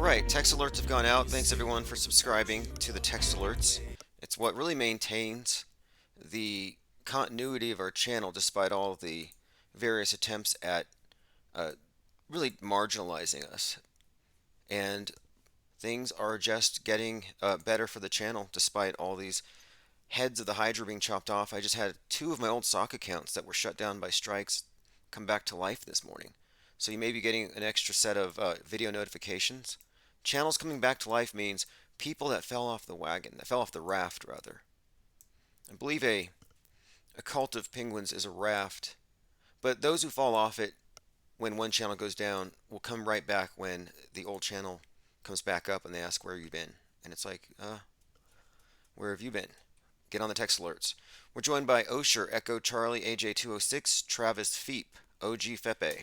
Alright, text alerts have gone out. Thanks everyone for subscribing to the text alerts. It's what really maintains the continuity of our channel despite all the various attempts at uh, really marginalizing us. And things are just getting better for the channel despite all these heads of the Hydra being chopped off. I just had two of my old sock accounts that were shut down by strikes come back to life this morning. So you may be getting an extra set of video notifications. Channels coming back to life means people that fell off the wagon, that fell off the raft rather. I believe a cult of penguins is a raft, but those who fall off it when one channel goes down will come right back when the old channel comes back up and they ask where you've been. And it's like, where have you been? Get on the text alerts. We're joined by Osher, Echo Charlie, AJ206, Travis Feep, OG Fepe.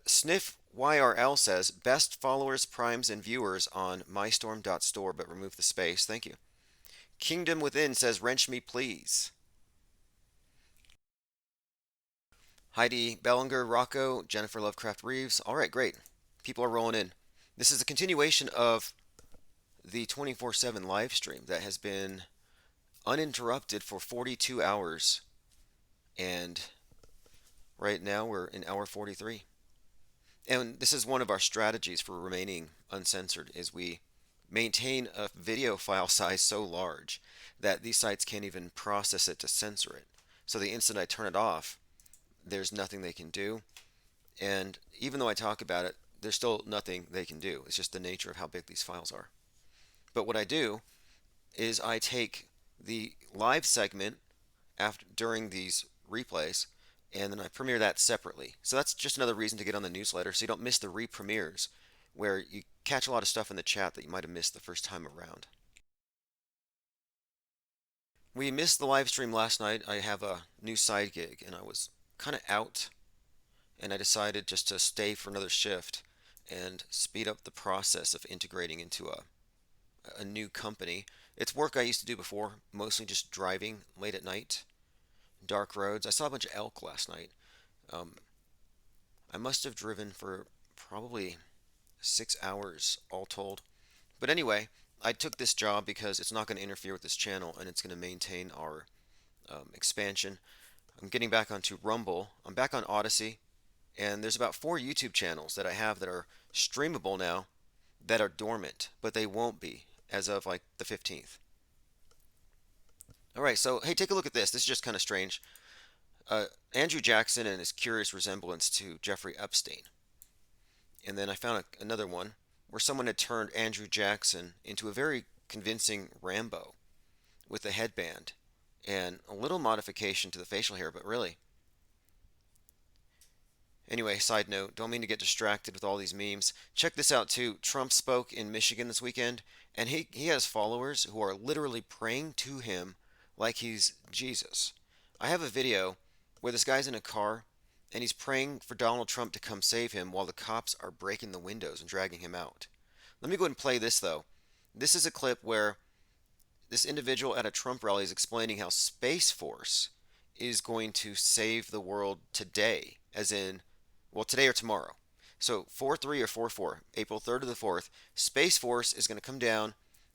Sniff YRL says, best followers, primes, and viewers on mystorm.store, but remove the space. Thank you. Kingdom Within says, wrench me please. Heidi Bellinger, Rocco, Jennifer Lovecraft Reeves. All right, great. People are rolling in. This is a continuation of the 24/7 live stream that has been uninterrupted for 42 hours. And right now we're in hour 43. And this is one of our strategies for remaining uncensored is we maintain a video file size so large that these sites can't even process it to censor it. So the instant I turn it off, there's nothing they can do. And even though I talk about it, there's still nothing they can do. It's just the nature of how big these files are. But what I do is I take the live segment during these replays and then I premiere that separately. So that's just another reason to get on the newsletter so you don't miss the re-premieres where you catch a lot of stuff in the chat that you might have missed the first time around. We missed the live stream last night. I have a new side gig and I was kind of out and I decided just to stay for another shift and speed up the process of integrating into a new company. It's work I used to do before, mostly just driving late at night, dark roads. I saw a bunch of elk last night. Um, I must have driven for probably 6 hours all told. But anyway, I took this job because it's not going to interfere with this channel and it's going to maintain our expansion. I'm getting back onto Rumble. I'm back on Odyssey, and there's about 4 YouTube channels that I have that are streamable now that are dormant, but they won't be as of like the 15th. All right, so hey, take a look at this. This is just kind of strange. Andrew Jackson and his curious resemblance to Jeffrey Epstein. And then I found another one where someone had turned Andrew Jackson into a very convincing Rambo with a headband and a little modification to the facial hair, but really. Anyway, side note, don't mean to get distracted with all these memes. Check this out too. Trump spoke in Michigan this weekend, and he has followers who are literally praying to him like he's Jesus. I have a video where this guy's in a car and he's praying for Donald Trump to come save him while the cops are breaking the windows and dragging him out. Let me go ahead and play this though. This is a clip where this individual at a Trump rally is explaining how Space Force is going to save the world today, as in, well, today or tomorrow. So 4/3 or 4/4, April 3rd to the 4th, Space Force is going to come down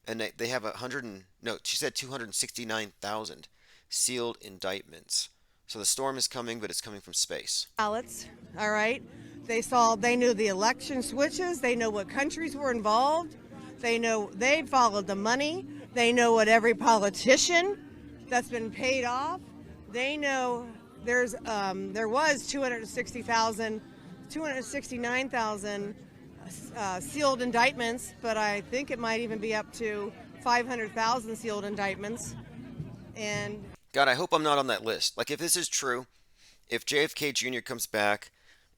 and they have 100 and, no, she said 269,000 sealed indictments. So the storm is coming, but it's coming from space. Ballots, all right? They knew the election switches, they know what countries were involved, they followed the money, they know what every politician that's been paid off, they know there was 269,000 sealed indictments, but I think it might even be up to 500,000 sealed indictments. And God, I hope I'm not on that list. Like, if this is true, if JFK Jr. comes back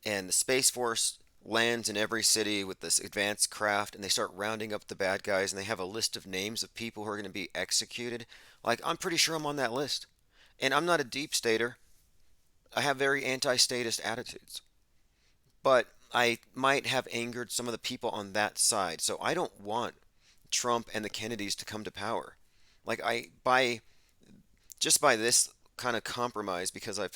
and the Space Force lands in every city with this advanced craft and they start rounding up the bad guys and they have a list of names of people who are going to be executed, like, I'm pretty sure I'm on that list. And I'm not a deep stater. I have very anti-statist attitudes. But I might have angered some of the people on that side. So I don't want Trump and the Kennedys to come to power. Like, by this kind of compromise, because I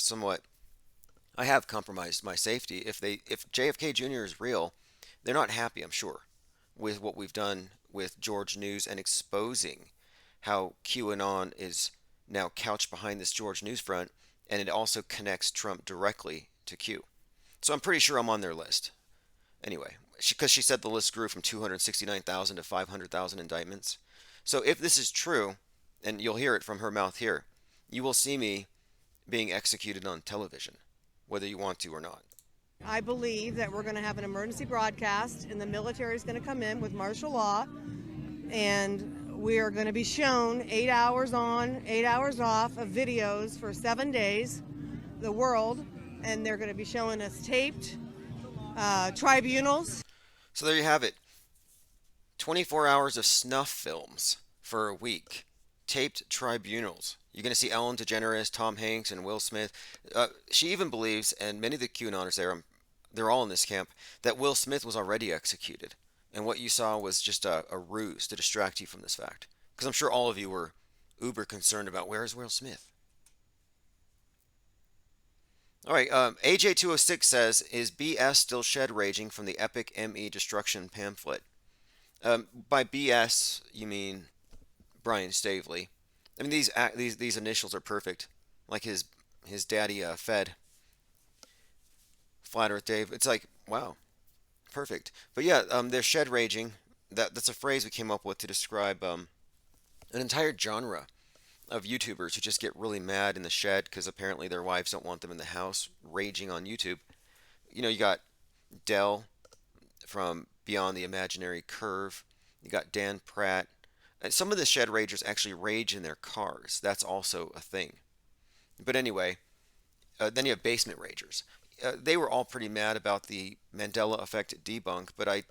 have compromised my safety. If JFK Jr. is real, They're not happy, I'm sure, with what we've done with George News and exposing how QAnon is now couched behind this George News front, and it also connects Trump directly to Q. So I'm pretty sure I'm on their list. Anyway, because she said the list grew from 269,000 to 500,000 indictments. So if this is true, and you'll hear it from her mouth here, you will see me being executed on television, whether you want to or not. I believe that we're going to have an emergency broadcast, and the military is going to come in with martial law, and we are going to be shown 8 hours on, 8 hours off of videos for 7 days, the world, and they're going to be showing us taped tribunals. So there you have it. 24 hours of snuff films for a week. Taped tribunals. You're going to see Ellen DeGeneres, Tom Hanks, and Will Smith. She even believes, and many of the QAnoners there, they're all in this camp, that Will Smith was already executed. And what you saw was just a ruse to distract you from this fact. Because I'm sure all of you were uber concerned about where's Will Smith. All right, AJ206 says, is BS still shed raging from the epic ME destruction pamphlet? By BS, you mean Brian Stavely. I mean, these initials are perfect. Like his daddy, Fed. Flat Earth Dave. It's like, wow, perfect. But yeah, they're shed raging. That's a phrase we came up with to describe an entire genre of YouTubers who just get really mad in the shed because apparently their wives don't want them in the house, raging on YouTube. You know, you got Dell from Beyond the Imaginary Curve. You got Dan Pratt. And some of the shed ragers actually rage in their cars. That's also a thing. But anyway, then you have basement ragers. They were all pretty mad about the Mandela effect debunk, but I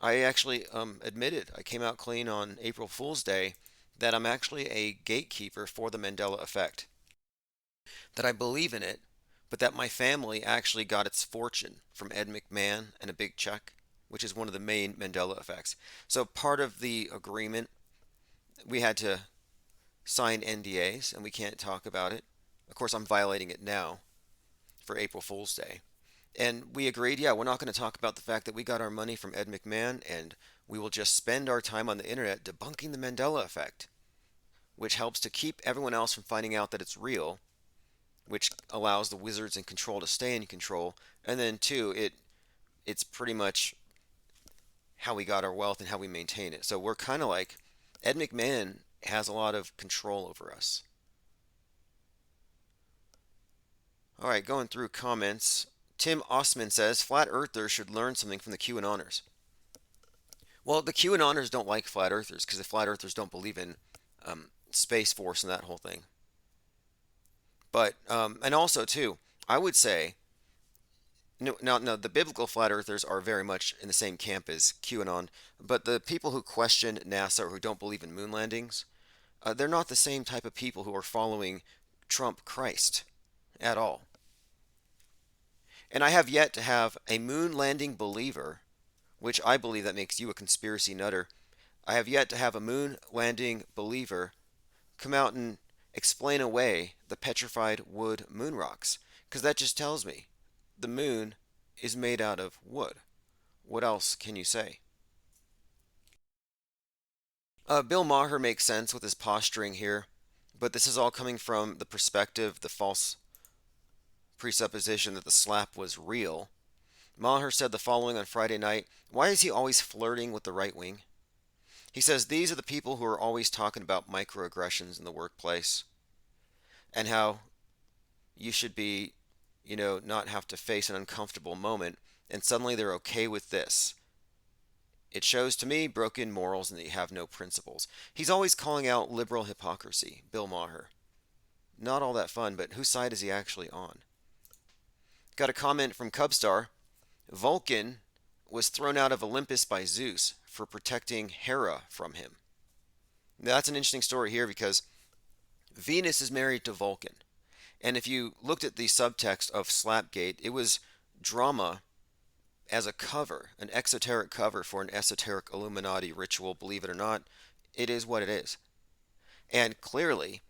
actually admitted, I came out clean on April Fool's Day, that I'm actually a gatekeeper for the Mandela effect. That I believe in it, but that my family actually got its fortune from Ed McMahon and a big check, which is one of the main Mandela effects. So part of the agreement, we had to sign NDAs, and we can't talk about it. Of course, I'm violating it now for April Fool's Day. And we agreed, yeah, we're not going to talk about the fact that we got our money from Ed McMahon, and we will just spend our time on the internet debunking the Mandela effect, which helps to keep everyone else from finding out that it's real, which allows the wizards in control to stay in control. And then two, it's pretty much how we got our wealth and how we maintain it. So we're kind of like Ed McMahon has a lot of control over us. All right, going through comments. Tim Osman says, Flat Earthers should learn something from the QAnoners. Well, the QAnoners don't like Flat Earthers because the Flat Earthers don't believe in Space Force and that whole thing. But, and also, too, I would say, no, the biblical Flat Earthers are very much in the same camp as QAnon, but the people who question NASA or who don't believe in moon landings, they're not the same type of people who are following Trump Christ at all. And I have yet to have a moon landing believer, which I believe that makes you a conspiracy nutter. I have yet to have a moon landing believer come out and explain away the petrified wood moon rocks, because that just tells me the moon is made out of wood. What else can you say? Bill Maher makes sense with his posturing here, but this is all coming from the perspective, the false presupposition that the slap was real. Maher said the following on Friday night: why is he always flirting with the right wing? He says these are the people who are always talking about microaggressions in the workplace and how you should be, not have to face an uncomfortable moment, and suddenly they're okay with this. It shows to me broken morals and that you have no principles. He's always calling out liberal hypocrisy, Bill Maher. Not all that fun, but whose side is he actually on? Got a comment from Cubstar. Vulcan was thrown out of Olympus by Zeus for protecting Hera from him. Now, that's an interesting story here because Venus is married to Vulcan. And if you looked at the subtext of Slapgate, it was drama as a cover, an exoteric cover for an esoteric Illuminati ritual, believe it or not. It is what it is. And clearly,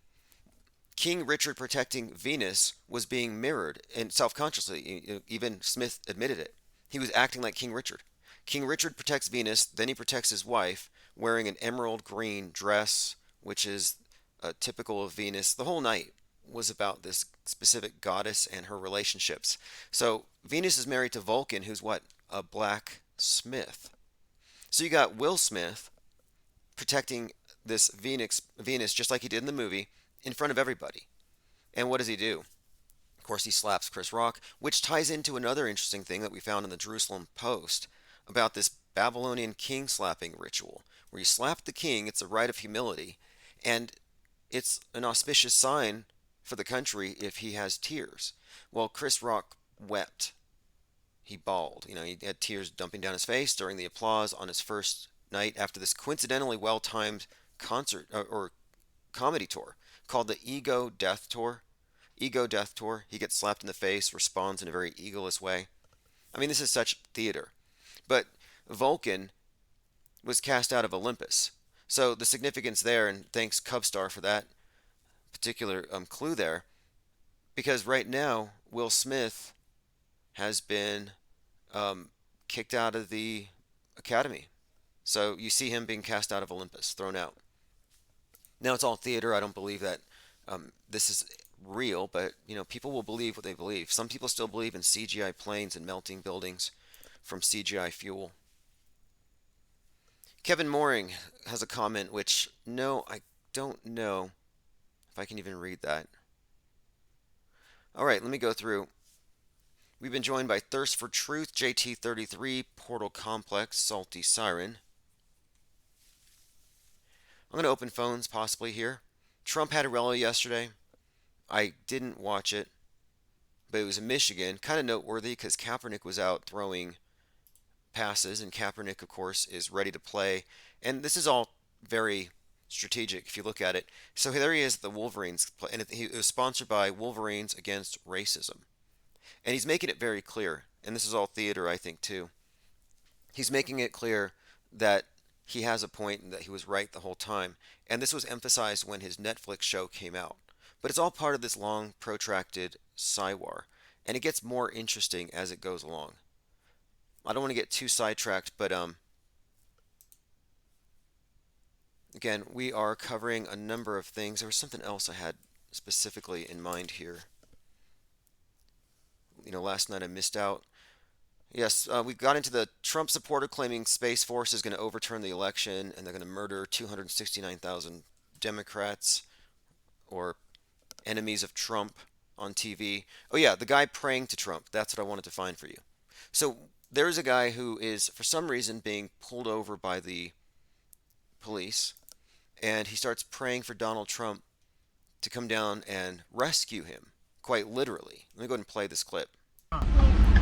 King Richard protecting Venus was being mirrored, and self-consciously, even Smith admitted it. He was acting like King Richard. King Richard protects Venus, then he protects his wife, wearing an emerald green dress, which is typical of Venus. The whole night was about this specific goddess and her relationships. So Venus is married to Vulcan, who's what? A blacksmith. So you got Will Smith protecting this Venus just like he did in the movie in front of everybody. And what does he do? Of course, he slaps Chris Rock, which ties into another interesting thing that we found in the Jerusalem Post about this Babylonian king slapping ritual, where you slap the king, it's a rite of humility, and it's an auspicious sign for the country if he has tears. Well, Chris Rock wept. He bawled. He had tears dumping down his face during the applause on his first night after this coincidentally well-timed concert or comedy tour called the Ego Death Tour. Ego Death Tour. He gets slapped in the face, responds in a very egoless way. I mean, this is such theater. But Vulcan was cast out of Olympus. So the significance there, and thanks Cubstar for that particular clue there, because right now Will Smith has been kicked out of the Academy. So you see him being cast out of Olympus, thrown out. Now it's all theater. I don't believe that this is real, but people will believe what they believe. Some people still believe in CGI planes and melting buildings from CGI fuel. Kevin Mooring has a comment which, no, I don't know if I can even read that. All right, let me go through. We've been joined by Thirst for Truth, JT33, Portal Complex, Salty Siren. I'm going to open phones possibly here. Trump had a rally yesterday. I didn't watch it, but it was in Michigan. Kind of noteworthy because Kaepernick was out throwing passes, and Kaepernick, of course, is ready to play. And this is all very strategic if you look at it. So there he is, the Wolverines, and it was sponsored by Wolverines Against Racism. And he's making it very clear, and this is all theater, I think, too. He's making it clear that he has a point and that he was right the whole time. And this was emphasized when his Netflix show came out. But it's all part of this long, protracted Psywar. And it gets more interesting as it goes along. I don't want to get too sidetracked, but again, we are covering a number of things. There was something else I had specifically in mind here. Last night I missed out. Yes, we got into the Trump supporter claiming Space Force is going to overturn the election and they're going to murder 269,000 Democrats or enemies of Trump on TV. Oh yeah, the guy praying to Trump. That's what I wanted to find for you. So there's a guy who is, for some reason, being pulled over by the police, and he starts praying for Donald Trump to come down and rescue him, quite literally. Let me go ahead and play this clip.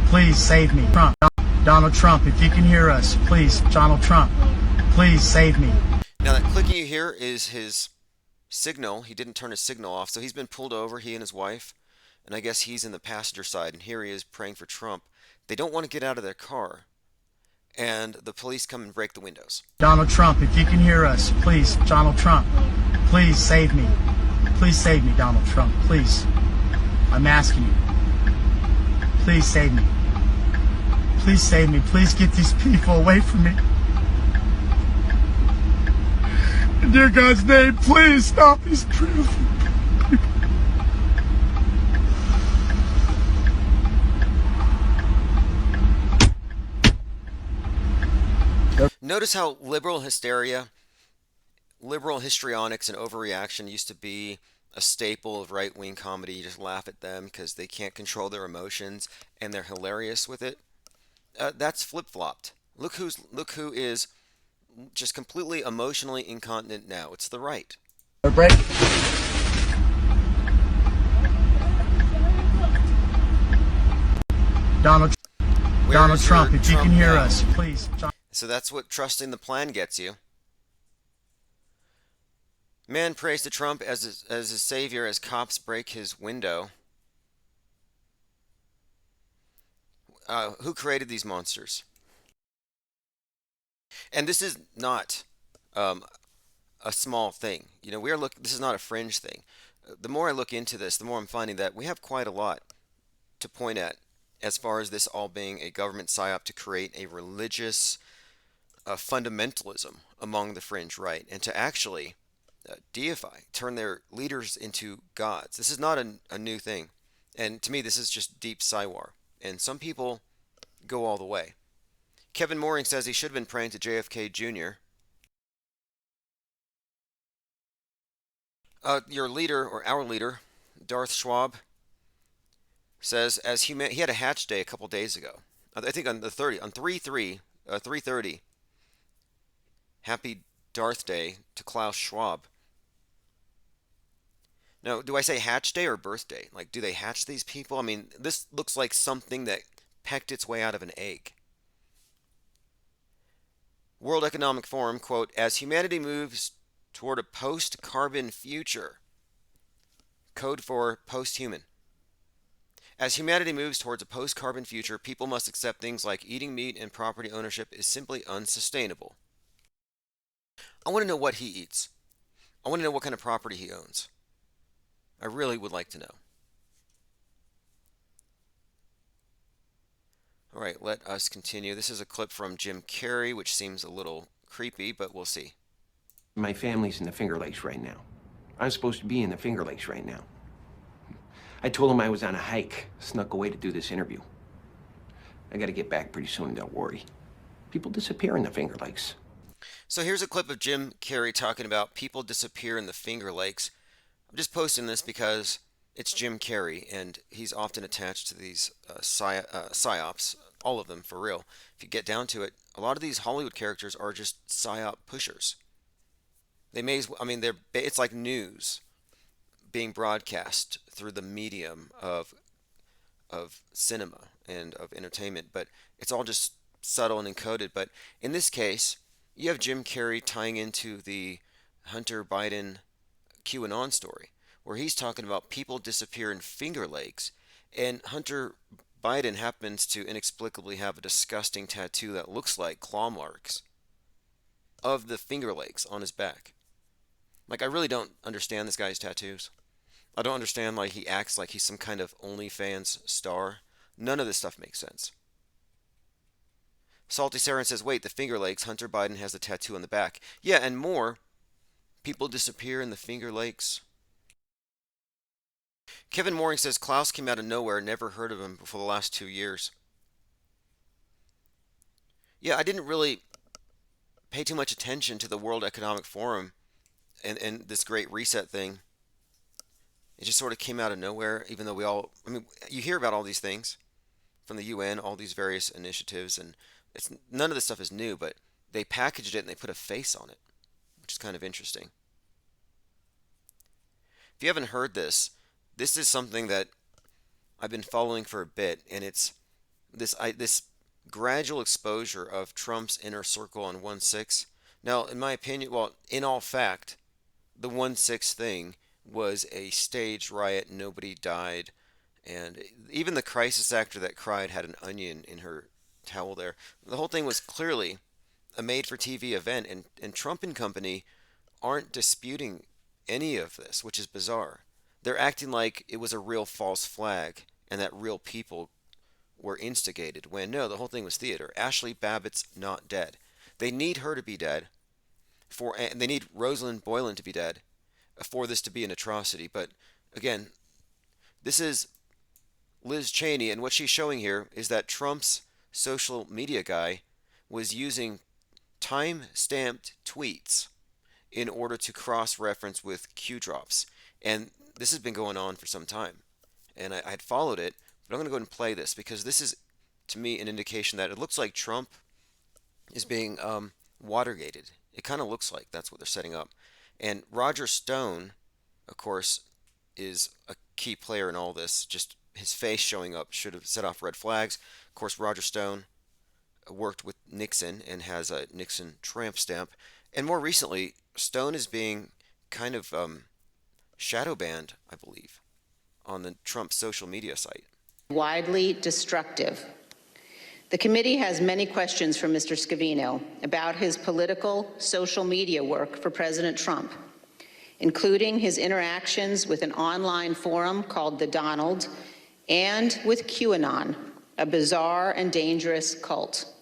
Please save me. Trump. Donald Trump, if you can hear us, please, Donald Trump, please save me. Now that clicking you hear is his signal. He didn't turn his signal off, so he's been pulled over, he and his wife, and I guess he's in the passenger side, and here he is praying for Trump. They don't want to get out of their car, and the police come and break the windows. Donald Trump, if you can hear us, please, Donald Trump, please save me. Please save me, Donald Trump, please. I'm asking you. Please save me. Please save me. Please get these people away from me. In dear God's name, please stop these people. Notice how liberal hysteria, liberal histrionics, and overreaction used to be a staple of right-wing comedy. You just laugh at them because they can't control their emotions and they're hilarious with it. That's flip-flopped. Look who is just completely emotionally incontinent now. It's the right. Donald Trump, if you can hear now? us, please. So that's what trusting the plan gets you. Man prays to Trump as his savior as cops break his window. Who created these monsters? And this is not a small thing. This is not a fringe thing. The more I look into this, the more I'm finding that we have quite a lot to point at as far as this all being a government psyop to create a religious fundamentalism among the fringe right and to actually deify, turn their leaders into gods. This is not a new thing. And to me, this is just deep psywar. And some people go all the way. Kevin Mooring says he should have been praying to JFK Jr. Your leader, or our leader, Darth Schwab, says as he had a hatch day a couple days ago. I think on the 3/30. Happy Darth Day to Klaus Schwab. Now, do I say hatch day or birthday? Like, do they hatch these people? I mean, this looks like something that pecked its way out of an egg. World Economic Forum, quote, as humanity moves toward a post-carbon future. Code for post-human. As humanity moves towards a post-carbon future, people must accept things like eating meat and property ownership is simply unsustainable. I want to know what he eats. I want to know what kind of property he owns. I really would like to know. All right, let us continue. This is a clip from Jim Carrey, which seems a little creepy, but we'll see. My family's in the Finger Lakes right now. I'm supposed to be in the Finger Lakes right now. I told them I was on a hike, snuck away to do this interview. I gotta get back pretty soon, don't worry. People disappear in the Finger Lakes. So here's a clip of Jim Carrey talking about people disappear in the Finger Lakes. I'm just posting this because it's Jim Carrey, and he's often attached to these psyops, all of them for real. If you get down to it, a lot of these Hollywood characters are just psyop pushers. They may, I mean, it's like news being broadcast through the medium of cinema and of entertainment, but it's all just subtle and encoded. But in this case, you have Jim Carrey tying into the Hunter Biden QAnon story, where he's talking about people disappear in Finger Lakes, and Hunter Biden happens to inexplicably have a disgusting tattoo that looks like claw marks of the Finger Lakes on his back. Like, I really don't understand this guy's tattoos. I don't understand why he acts like he's some kind of OnlyFans star. None of this stuff makes sense. Salty Saren says, wait, the Finger Lakes, Hunter Biden has a tattoo on the back. Yeah, and more. People disappear in the Finger Lakes. Kevin Mooring says Klaus came out of nowhere, never heard of him for the last 2 years. Yeah, I didn't really pay too much attention to the World Economic Forum and this Great Reset thing. It just sort of came out of nowhere, even though you hear about all these things from the UN, all these various initiatives, and none of this stuff is new, but they packaged it and they put a face on it, which is kind of interesting. If you haven't heard this is something that I've been following for a bit, and it's this gradual exposure of Trump's inner circle on 1/6. Now, in my opinion, well, in all fact, the 1/6 thing was a staged riot. Nobody died, and even the crisis actor that cried had an onion in her towel there. The whole thing was clearly a made-for-TV event, and Trump and company aren't disputing any of this, which is bizarre. They're acting like it was a real false flag and that real people were instigated, when no, the whole thing was theater. Ashley Babbitt's not dead. They need her to be dead, and they need Rosalind Boylan to be dead for this to be an atrocity. But again, this is Liz Cheney, and what she's showing here is that Trump's social media guy was using time-stamped tweets in order to cross-reference with Q-drops. And this has been going on for some time. And I had followed it, but I'm going to go ahead and play this because this is, to me, an indication that it looks like Trump is being Watergated. It kind of looks like that's what they're setting up. And Roger Stone, of course, is a key player in all this. Just his face showing up should have set off red flags. Of course, Roger Stone worked with Nixon and has a Nixon tramp stamp. And more recently, Stone is being kind of shadow banned, I believe, on the Trump social media site. Widely destructive. The committee has many questions for Mr. Scavino about his political social media work for President Trump, including his interactions with an online forum called The Donald and with QAnon, a bizarre and dangerous cult.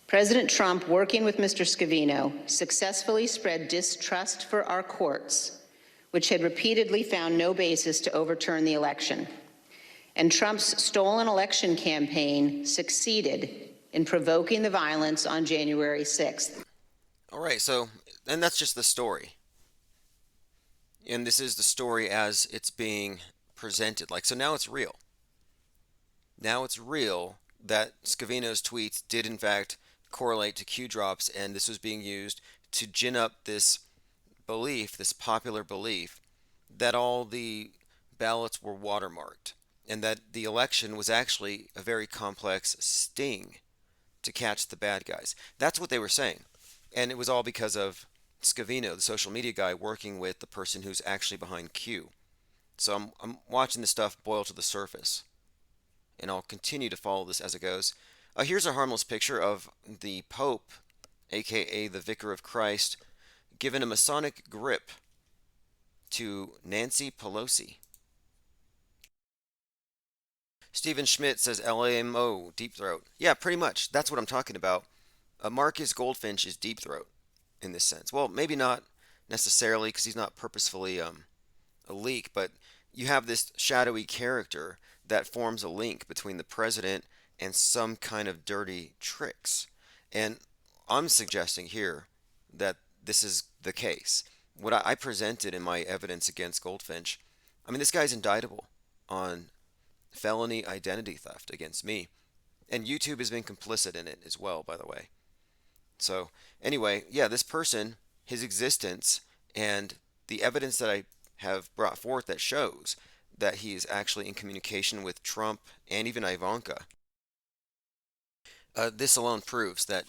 President Trump, working with Mr. Scavino, successfully spread distrust for our courts, which had repeatedly found no basis to overturn the election. And Trump's stolen election campaign succeeded in provoking the violence on January 6th. All right, so, and that's just the story. And this is the story as it's being presented. Like, so now it's real. Now it's real that Scavino's tweets did in fact correlate to Q drops, and this was being used to gin up this belief, this popular belief, that all the ballots were watermarked, and that the election was actually a very complex sting to catch the bad guys. That's what they were saying. And it was all because of Scavino, the social media guy, working with the person who's actually behind Q. So I'm watching this stuff boil to the surface, and I'll continue to follow this as it goes. Here's a harmless picture of the Pope, aka the Vicar of Christ, giving a Masonic grip to Nancy Pelosi. Stephen Schmidt says LAMO, Deep Throat. Yeah, pretty much. That's what I'm talking about. Marcus Goldfinch is Deep Throat in this sense. Well, maybe not necessarily because he's not purposefully a leak, but you have this shadowy character that forms a link between the president and some kind of dirty tricks. And I'm suggesting here that this is the case. What I presented in my evidence against Goldfinch, I mean, this guy's indictable on felony identity theft against me. And YouTube has been complicit in it as well, by the way. So, anyway, yeah, this person, his existence, and the evidence that I have brought forth that shows that he is actually in communication with Trump and even Ivanka. This alone proves that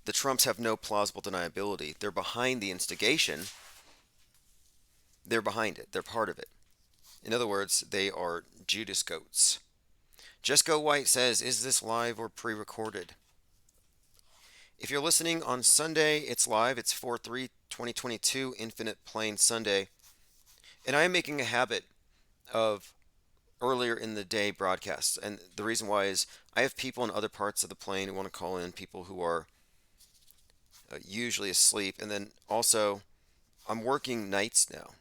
the Trumps have no plausible deniability. They're behind the instigation. They're behind it. They're part of it. In other words, they are Judas goats. Jesco White says, is this live or pre-recorded? If you're listening on Sunday, it's live. It's 4/3/2022, Infinite Plane Sunday. And I am making a habit of earlier in the day broadcasts. And the reason why is I have people in other parts of the plane who want to call in, people who are usually asleep. And then also, I'm working nights now.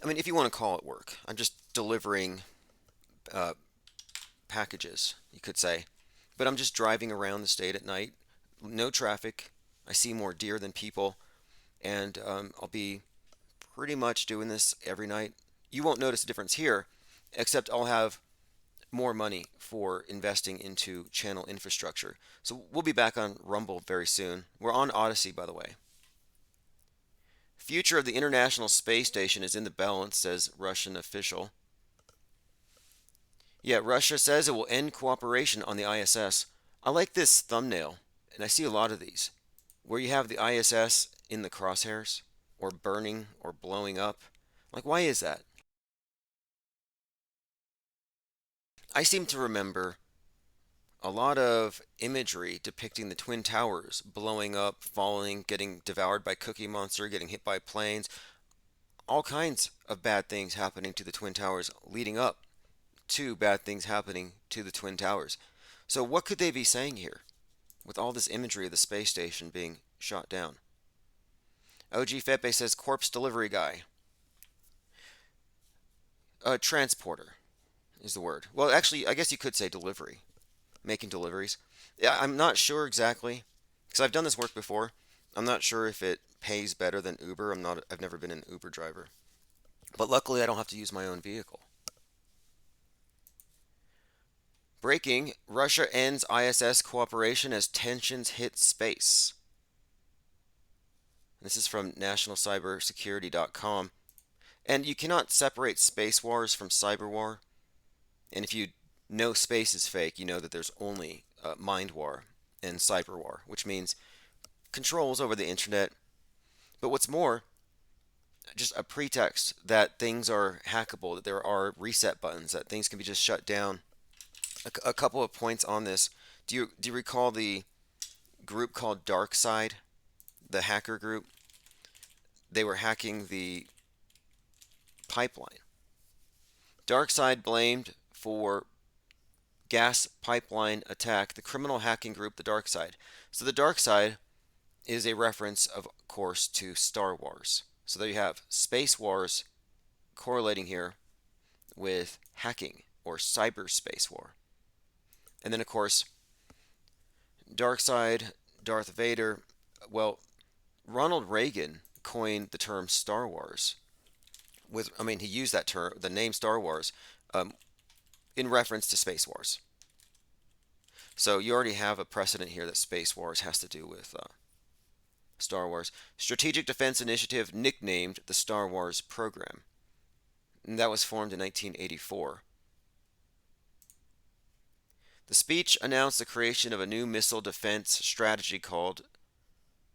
I mean, if you want to call it work, I'm just delivering packages, you could say. But I'm just driving around the state at night. No traffic. I see more deer than people. And I'll be pretty much doing this every night. You won't notice a difference here, except I'll have more money for investing into channel infrastructure. So we'll be back on Rumble very soon. We're on Odyssey, by the way. Future of the International Space Station is in the balance, says Russian official. Yeah, Russia says it will end cooperation on the ISS. I like this thumbnail, and I see a lot of these, where you have the ISS in the crosshairs, or burning, or blowing up. Like, why is that? I seem to remember a lot of imagery depicting the Twin Towers blowing up, falling, getting devoured by Cookie Monster, getting hit by planes. All kinds of bad things happening to the Twin Towers leading up to bad things happening to the Twin Towers. So what could they be saying here with all this imagery of the space station being shot down? OG Fepe says corpse delivery guy. Transporter is the word. Well, actually, I guess you could say delivery. Making deliveries. Yeah, I'm not sure exactly, because I've done this work before. I'm not sure if it pays better than Uber. I've never been an Uber driver. But luckily I don't have to use my own vehicle. Breaking, Russia ends ISS cooperation as tensions hit space. This is from nationalcybersecurity.com. And you cannot separate space wars from cyber war. And if you know space is fake, you know that there's only mind war and cyber war, which means controls over the internet. But what's more, just a pretext that things are hackable, that there are reset buttons, that things can be just shut down. A couple of points on this. Do you recall the group called DarkSide, the hacker group? They were hacking the pipeline. DarkSide blamed for gas pipeline attack, the criminal hacking group, the Dark Side. So the Dark Side is a reference, of course, to Star Wars. So there you have Space Wars correlating here with hacking or cyberspace war. And then, of course, Dark Side, Darth Vader. Well, Ronald Reagan coined the term Star Wars. He used that term, the name Star Wars, in reference to Space Wars. So you already have a precedent here that Space Wars has to do with Star Wars. Strategic Defense Initiative, nicknamed the Star Wars Program. And that was formed in 1984. The speech announced the creation of a new missile defense strategy called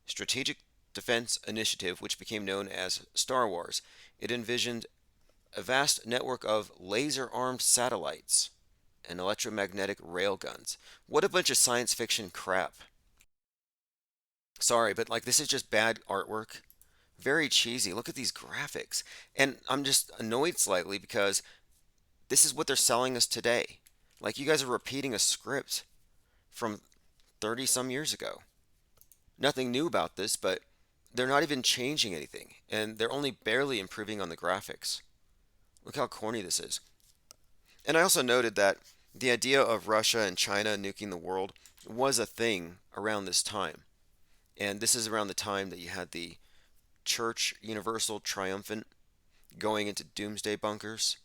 Strategic Defense Initiative, which became known as Star Wars. It envisioned a vast network of laser-armed satellites and electromagnetic railguns. What a bunch of science fiction crap. Sorry, but this is just bad artwork. Very cheesy. Look at these graphics. And I'm just annoyed slightly because this is what they're selling us today. You guys are repeating a script from 30 some years ago. Nothing new about this, but they're not even changing anything. And they're only barely improving on the graphics. Look how corny this is. And I also noted that the idea of Russia and China nuking the world was a thing around this time. And this is around the time that you had the Church Universal Triumphant going into doomsday bunkers.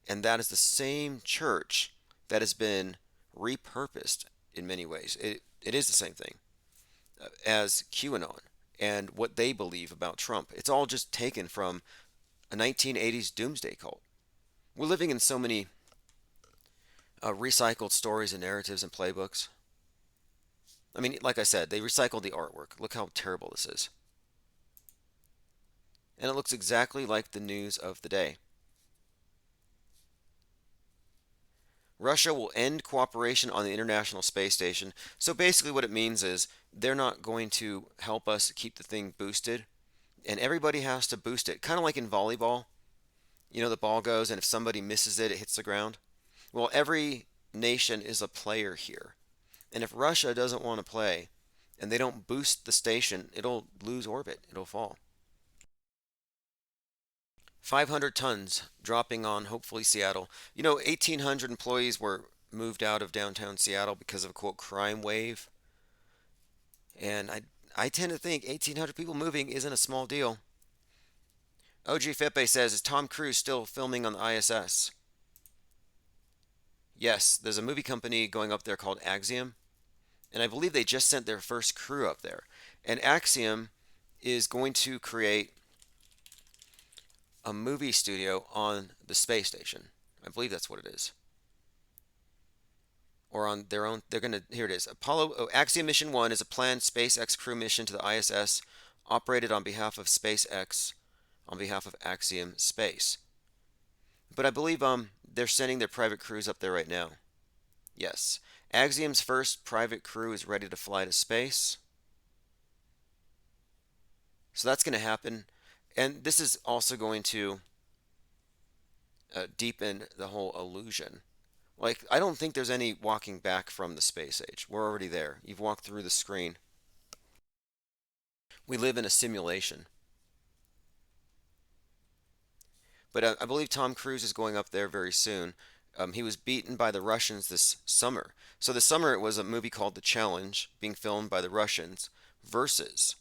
And that is the same church that has been repurposed in many ways. It is the same thing as QAnon and what they believe about Trump. It's all just taken from a 1980s doomsday cult. We're living in so many recycled stories and narratives and playbooks. Like I said, they recycled the artwork. Look how terrible this is. And it looks exactly like the news of the day. Russia will end cooperation on the International Space Station. So basically what it means is they're not going to help us keep the thing boosted. And everybody has to boost it. Kind of like in volleyball. The ball goes and if somebody misses it, it hits the ground. Well, every nation is a player here. And if Russia doesn't want to play and they don't boost the station, it'll lose orbit. It'll fall. 500 tons dropping on, hopefully, Seattle. 1,800 employees were moved out of downtown Seattle because of a, quote, crime wave. And I tend to think 1,800 people moving isn't a small deal. OG Fepe says, is Tom Cruise still filming on the ISS? Yes, there's a movie company going up there called Axiom. And I believe they just sent their first crew up there. And Axiom is going to create a movie studio on the space station. I believe that's what it is. Or on their own. They're going to, here it is. Axiom Mission 1 is a planned SpaceX crew mission to the ISS operated on behalf of SpaceX, on behalf of Axiom Space. But I believe they're sending their private crews up there right now. Yes. Axiom's first private crew is ready to fly to space. So that's going to happen. And this is also going to deepen the whole illusion. I don't think there's any walking back from the space age. We're already there. You've walked through the screen. We live in a simulation. But I believe Tom Cruise is going up there very soon. He was beaten by the Russians this summer. So this summer it was a movie called The Challenge, being filmed by the Russians, versus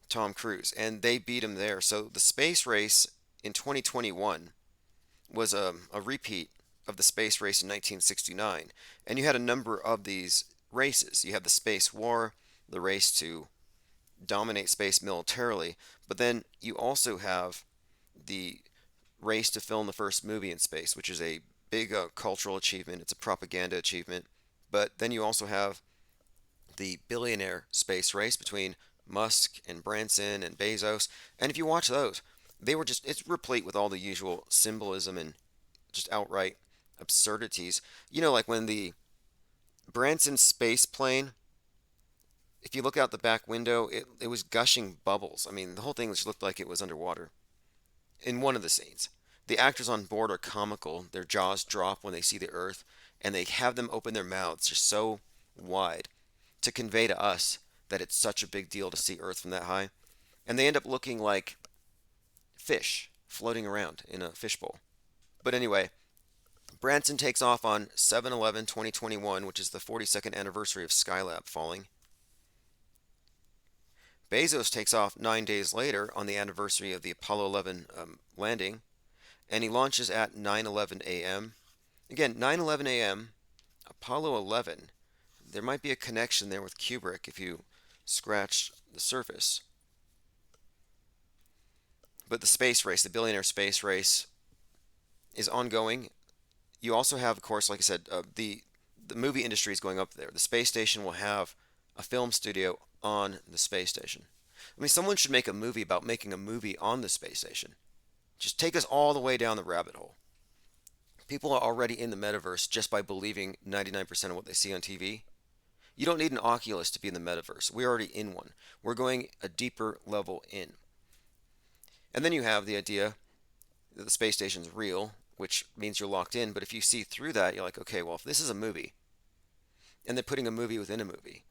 Tom Cruise. And they beat him there. So the space race in 2021 was a repeat of the space race in 1969. And you had a number of these races. You had the space war, the race to dominate space militarily. But then you also have the race to film the first movie in space, which is a big cultural achievement. It's a propaganda achievement. But then you also have the billionaire space race between Musk and Branson and Bezos. And if you watch those, it's replete with all the usual symbolism and just outright absurdities. Like when the Branson space plane, if you look out the back window, it was gushing bubbles. The whole thing just looked like it was underwater. In one of the scenes, the actors on board are comical. Their jaws drop when they see the Earth. and they have them open their mouths just so wide to convey to us that it's such a big deal to see Earth from that high. And they end up looking like fish floating around in a fishbowl. But anyway, Branson takes off on 7/11/2021, which is the 42nd anniversary of Skylab falling. Bezos takes off 9 days later on the anniversary of the Apollo 11 landing, and he launches at 9:11 a.m. Again, 9:11 a.m., Apollo 11. There might be a connection there with Kubrick if you scratch the surface. But the space race, the billionaire space race, is ongoing. You also have, of course, like I said, the movie industry is going up there. The space station will have a film studio on the space station. I mean, someone should make a movie about making a movie on the space station. Just take us all the way down the rabbit hole. People are already in the metaverse just by believing 99% of what they see on TV. You don't need an Oculus to be in the metaverse. We're already in one. We're going a deeper level in. And then you have the idea that the space station's real, which means you're locked in. But if you see through that, you're like, okay, well, if this is a movie, and they're putting a movie within a movie,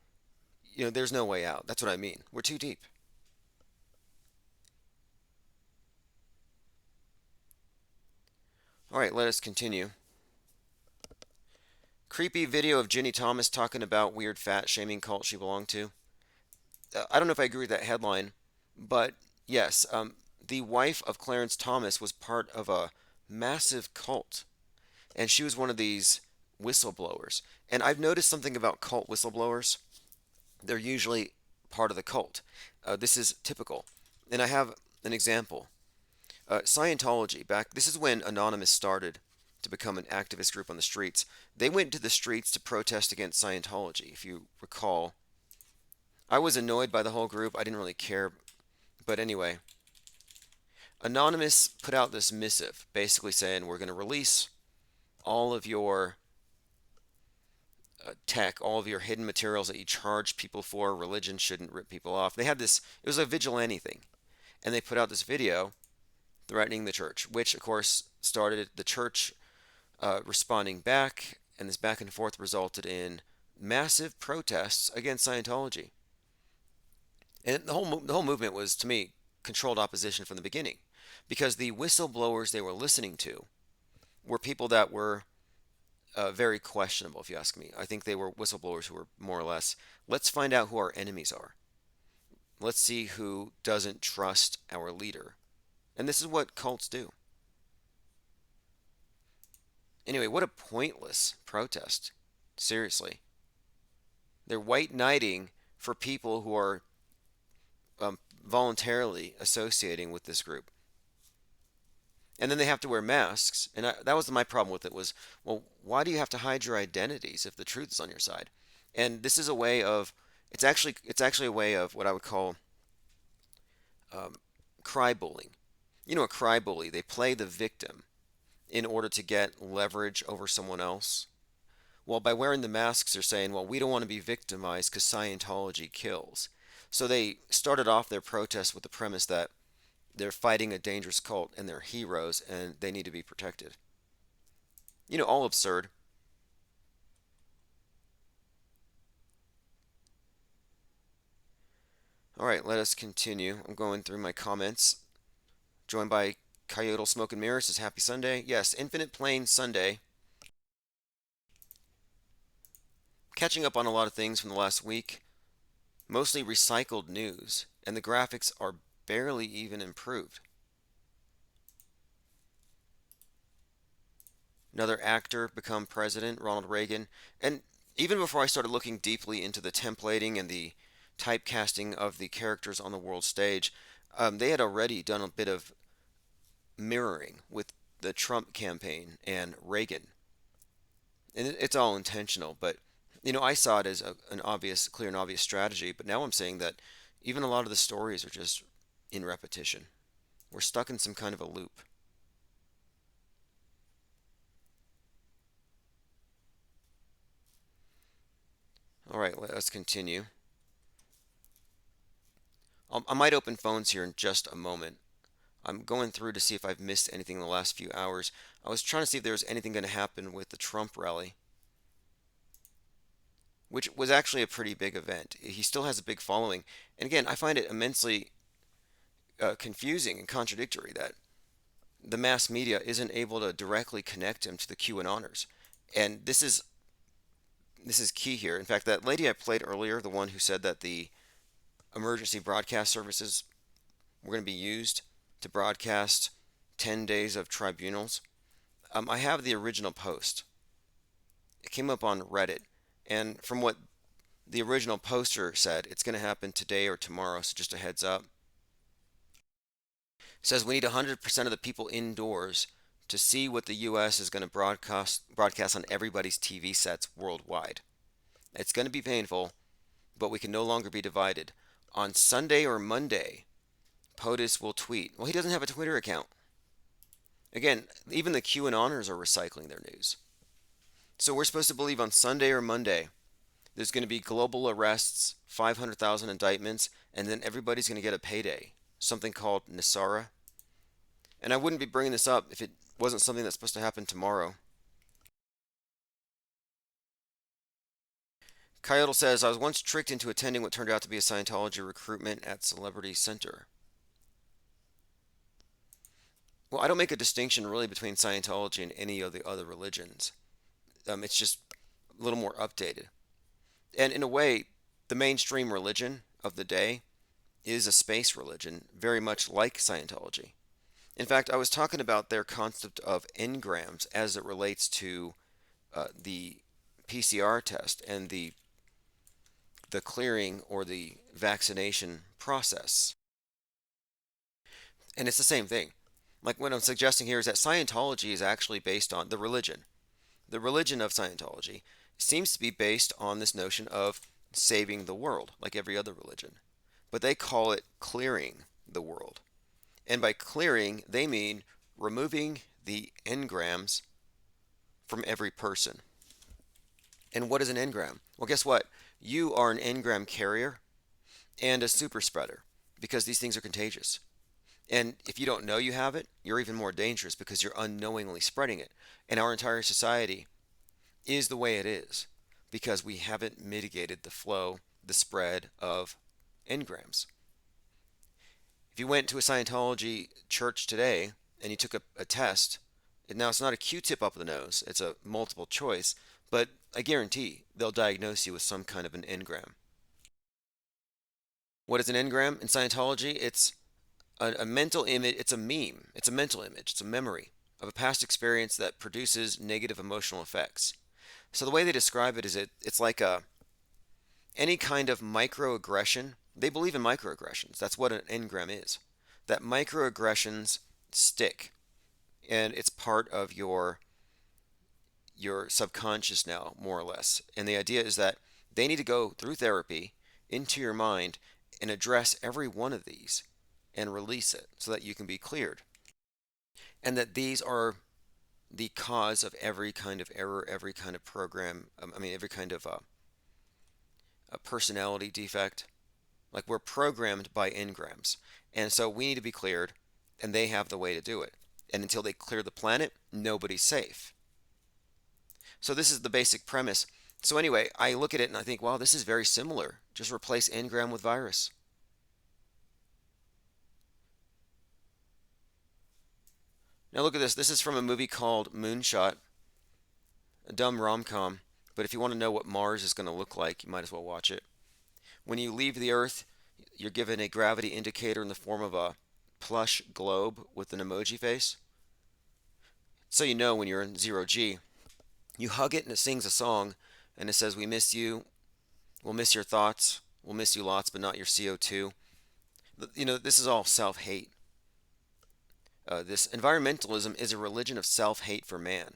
there's no way out. That's what I mean. We're too deep. All right, let us continue. Creepy video of Ginny Thomas talking about weird fat shaming cult she belonged to. I don't know if I agree with that headline, but yes, the wife of Clarence Thomas was part of a massive cult, and she was one of these whistleblowers. And I've noticed something about cult whistleblowers. They're usually part of the cult. This is typical. And I have an example. Scientology, this is when Anonymous started to become an activist group on the streets. They went to the streets to protest against Scientology, if you recall. I was annoyed by the whole group. I didn't really care. But anyway, Anonymous put out this missive basically saying, we're going to release all of your tech, all of your hidden materials that you charge people for. Religion shouldn't rip people off. They had this, it was a vigilante thing. And they put out this video threatening the church, which of course started the church responding back, and this back and forth resulted in massive protests against Scientology. And the whole movement was, to me, controlled opposition from the beginning, because the whistleblowers they were listening to were people that were very questionable, if you ask me. I think they were whistleblowers who were more or less, let's find out who our enemies are. Let's see who doesn't trust our leader. And this is what cults do. Anyway, what a pointless protest. Seriously. They're white knighting for people who are voluntarily associating with this group. And then they have to wear masks. And that was my problem with it was, well, why do you have to hide your identities if the truth is on your side? And this is a way of, it's actually a way of what I would call cry bullying. You know, a cry bully, they play the victim in order to get leverage over someone else. Well, by wearing the masks, they're saying, well, we don't want to be victimized because Scientology kills. So they started off their protest with the premise that they're fighting a dangerous cult and they're heroes and they need to be protected. All absurd. All right, let us continue. I'm going through my comments. Joined by Coyote Smoke and Mirrors. Says happy Sunday. Yes, Infinite Plane Sunday. Catching up on a lot of things from the last week. Mostly recycled news, and the graphics are barely even improved. Another actor become president, Ronald Reagan. And even before I started looking deeply into the templating and the typecasting of the characters on the world stage, they had already done a bit of mirroring with the Trump campaign and Reagan. And it's all intentional, but I saw it as an obvious, clear and obvious strategy, but now I'm saying that even a lot of the stories are just in repetition. We're stuck in some kind of a loop. All right, let's continue. I might open phones here in just a moment. I'm going through to see if I've missed anything in the last few hours. I was trying to see if there was anything going to happen with the Trump rally. which was actually a pretty big event. He still has a big following. And again, I find it immensely confusing and contradictory that the mass media isn't able to directly connect him to the QAnoners. And this is key here. In fact, that lady I played earlier, the one who said that the emergency broadcast services were going to be used to broadcast 10 days of tribunals, I have the original post. It came up on Reddit, and from what the original poster said, it's going to happen today or tomorrow, so just a heads up. It says we need 100% of the people indoors to see what the U.S. is going to broadcast on everybody's TV sets worldwide. It's going to be painful, but we can no longer be divided. On Sunday or Monday, POTUS will tweet. Well, he doesn't have a Twitter account. Again, even the QAnoners are recycling their news. So we're supposed to believe on Sunday or Monday there's going to be global arrests, 500,000 indictments, and then everybody's going to get a payday, something called NESARA. And I wouldn't be bringing this up if it wasn't something that's supposed to happen tomorrow. Coyote says, I was once tricked into attending what turned out to be a Scientology recruitment at Celebrity Center. Well, I don't make a distinction really between Scientology and any of the other religions. It's just a little more updated. And in a way, the mainstream religion of the day is a space religion, very much like Scientology. In fact, I was talking about their concept of engrams as it relates to the PCR test and the clearing or the vaccination process. And it's the same thing. Like what I'm suggesting here is that Scientology is actually based on the religion. The religion of Scientology seems to be based on this notion of saving the world, like every other religion. But they call it clearing the world. And by clearing, they mean removing the engrams from every person. And what is an engram? Well, guess what? You are an engram carrier and a super spreader because these things are contagious. And if you don't know you have it, you're even more dangerous because you're unknowingly spreading it. And our entire society is the way it is because we haven't mitigated the flow, the spread of engrams. If you went to a Scientology church today and you took a test, now it's not a Q-tip up the nose, it's a multiple choice, but I guarantee they'll diagnose you with some kind of an engram. What is an engram in Scientology? It's a mental image, it's a meme, it's a mental image, it's a memory of a past experience that produces negative emotional effects. So the way they describe it is it's like any kind of microaggression. They believe in microaggressions. That's what an engram is. That microaggressions stick, and it's part of your subconscious now, more or less. And the idea is that they need to go through therapy into your mind and address every one of these and release it so that you can be cleared. And that these are the cause of every kind of error, every kind of program, every kind of a personality defect. Like we're programmed by engrams. And so we need to be cleared, and they have the way to do it. And until they clear the planet, nobody's safe. So this is the basic premise. So anyway, I look at it and I think, wow, this is very similar. Just replace engram with virus. Now look at this. This is from a movie called Moonshot, a dumb rom-com. But if you want to know what Mars is going to look like, you might as well watch it. When you leave the Earth, you're given a gravity indicator in the form of a plush globe with an emoji face. So you know when you're in 0G. You hug it and it sings a song, and it says, we miss you, we'll miss your thoughts, we'll miss you lots, but not your CO2. You know, this is all self-hate. This environmentalism is a religion of self-hate for man.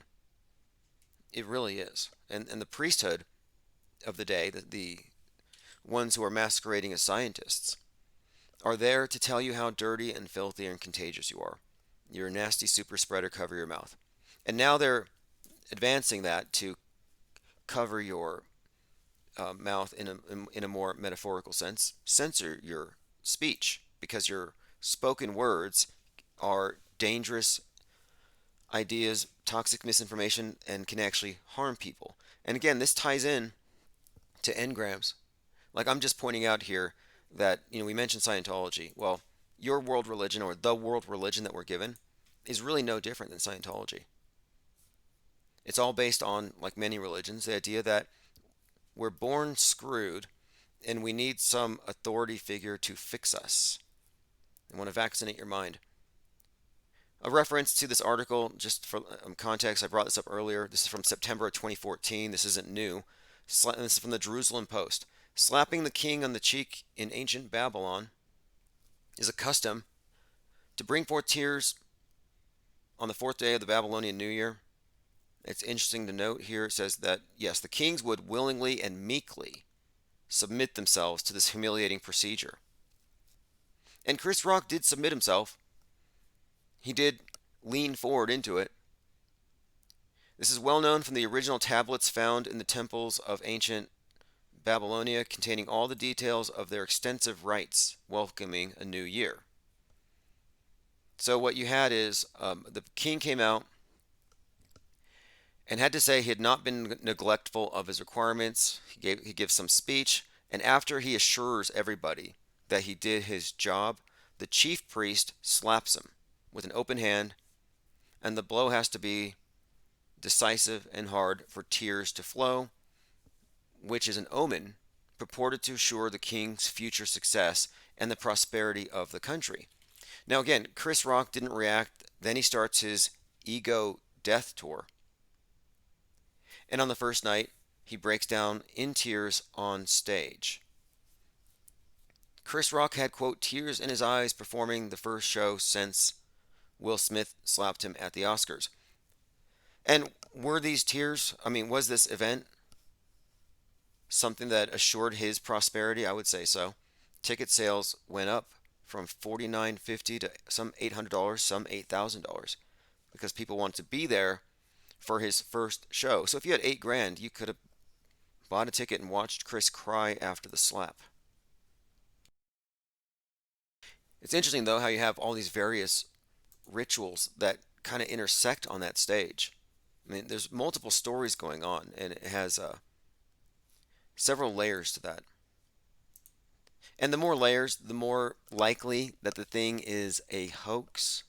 It really is. And the priesthood of the day, the ones who are masquerading as scientists, are there to tell you how dirty and filthy and contagious you are. You're a nasty super spreader, cover your mouth. And now they're advancing that to cover your mouth in a more metaphorical sense, censor your speech because your spoken words are dangerous ideas, toxic misinformation, and can actually harm people. And again, this ties in to engrams. Like I'm just pointing out here that, we mentioned Scientology. Well, your world religion or the world religion that we're given is really no different than Scientology. It's all based on, like many religions, the idea that we're born screwed and we need some authority figure to fix us. I want to vaccinate your mind. A reference to this article, just for context, I brought this up earlier. This is from September of 2014. This isn't new. This is from the Jerusalem Post. Slapping the king on the cheek in ancient Babylon is a custom to bring forth tears on the fourth day of the Babylonian New Year. It's interesting to note here, it says that, yes, the kings would willingly and meekly submit themselves to this humiliating procedure. And Chris Rock did submit himself. He did lean forward into it. This is well known from the original tablets found in the temples of ancient Babylonia, containing all the details of their extensive rites welcoming a new year. So what you had is the king came out and had to say he had not been neglectful of his requirements. He gives some speech, and after he assures everybody that he did his job, the chief priest slaps him with an open hand, and the blow has to be decisive and hard for tears to flow, which is an omen purported to assure the king's future success and the prosperity of the country. Now again, Chris Rock didn't react. Then he starts his ego death tour. And on the first night, he breaks down in tears on stage. Chris Rock had, quote, tears in his eyes performing the first show since Will Smith slapped him at the Oscars. And were these tears, was this event something that assured his prosperity? I would say so. Ticket sales went up from $49.50 to some $800, some $8,000, because people wanted to be there for his first show. So if you had $8,000, you could have bought a ticket and watched Chris cry after the slap. It's interesting though how you have all these various rituals that kind of intersect on that stage. There's multiple stories going on, and it has several layers to that. And the more layers, the more likely that the thing is a hoax.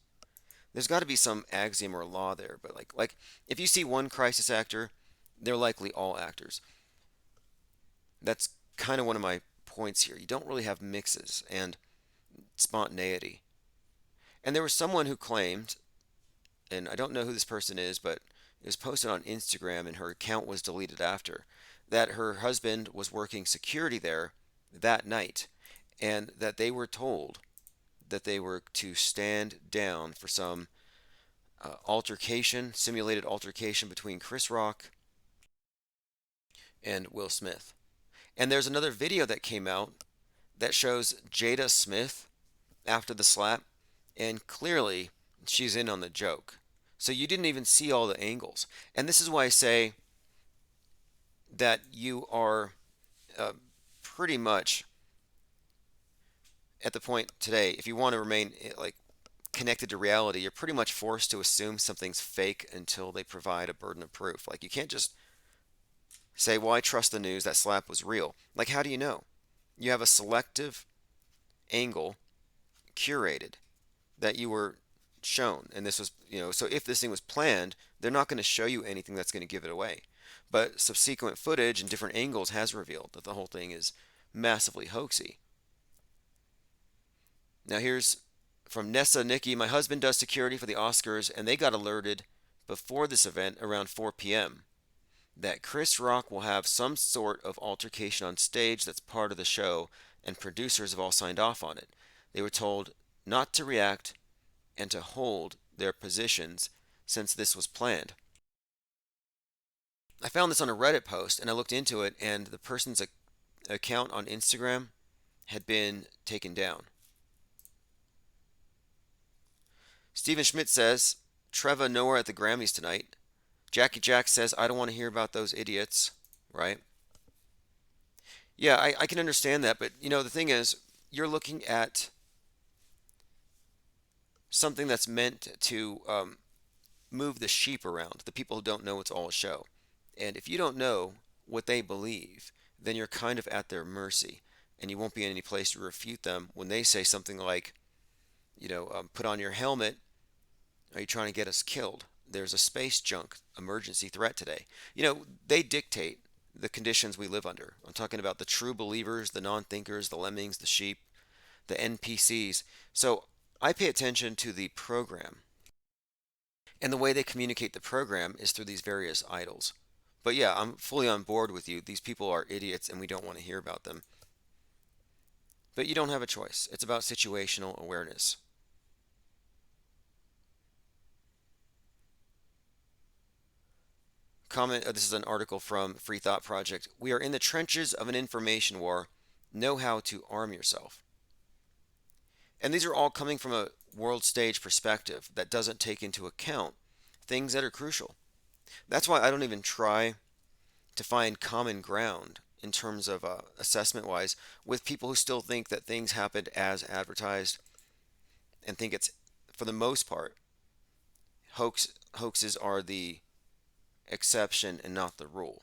There's got to be some axiom or law there, but like if you see one crisis actor, they're likely all actors. That's kind of one of my points here. You don't really have mixes and spontaneity. And there was someone who claimed, and I don't know who this person is, but it was posted on Instagram and her account was deleted after, that her husband was working security there that night, and that they were told that they were to stand down for some simulated altercation between Chris Rock and Will Smith. And there's another video that came out that shows Jada Smith after the slap, and clearly she's in on the joke. So you didn't even see all the angles. And this is why I say that you are pretty much at the point today, if you want to remain connected to reality, you're pretty much forced to assume something's fake until they provide a burden of proof. Like, you can't just say, well, I trust the news, that slap was real. Like, how do you know? You have a selective angle curated that you were shown, and this was, so if this thing was planned, they're not going to show you anything that's going to give it away. But subsequent footage and different angles has revealed that the whole thing is massively hoaxy. Now here's from Nessa Nikki. My husband does security for the Oscars, and they got alerted before this event around 4 p.m. that Chris Rock will have some sort of altercation on stage that's part of the show, and producers have all signed off on it. They were told not to react and to hold their positions since this was planned. I found this on a Reddit post, and I looked into it, and the person's account on Instagram had been taken down. Stephen Schmidt says, Trevor nowhere at the Grammys tonight. Jackie Jack says, I don't want to hear about those idiots, right? Yeah, I can understand that, but the thing is, you're looking at something that's meant to move the sheep around, the people who don't know it's all a show. And if you don't know what they believe, then you're kind of at their mercy, and you won't be in any place to refute them when they say something like, put on your helmet. Are you trying to get us killed? There's a space junk emergency threat today. They dictate the conditions we live under. I'm talking about the true believers, the non-thinkers, the lemmings, the sheep, the NPCs. So I pay attention to the program. And the way they communicate the program is through these various idols. But yeah, I'm fully on board with you. These people are idiots and we don't want to hear about them. But you don't have a choice. It's about situational awareness. Comment, this is an article from Free Thought Project. We are in the trenches of an information war. Know how to arm yourself. And these are all coming from a world stage perspective that doesn't take into account things that are crucial. That's why I don't even try to find common ground in terms of assessment wise with people who still think that things happened as advertised and think it's, for the most part, hoaxes are the exception and not the rule.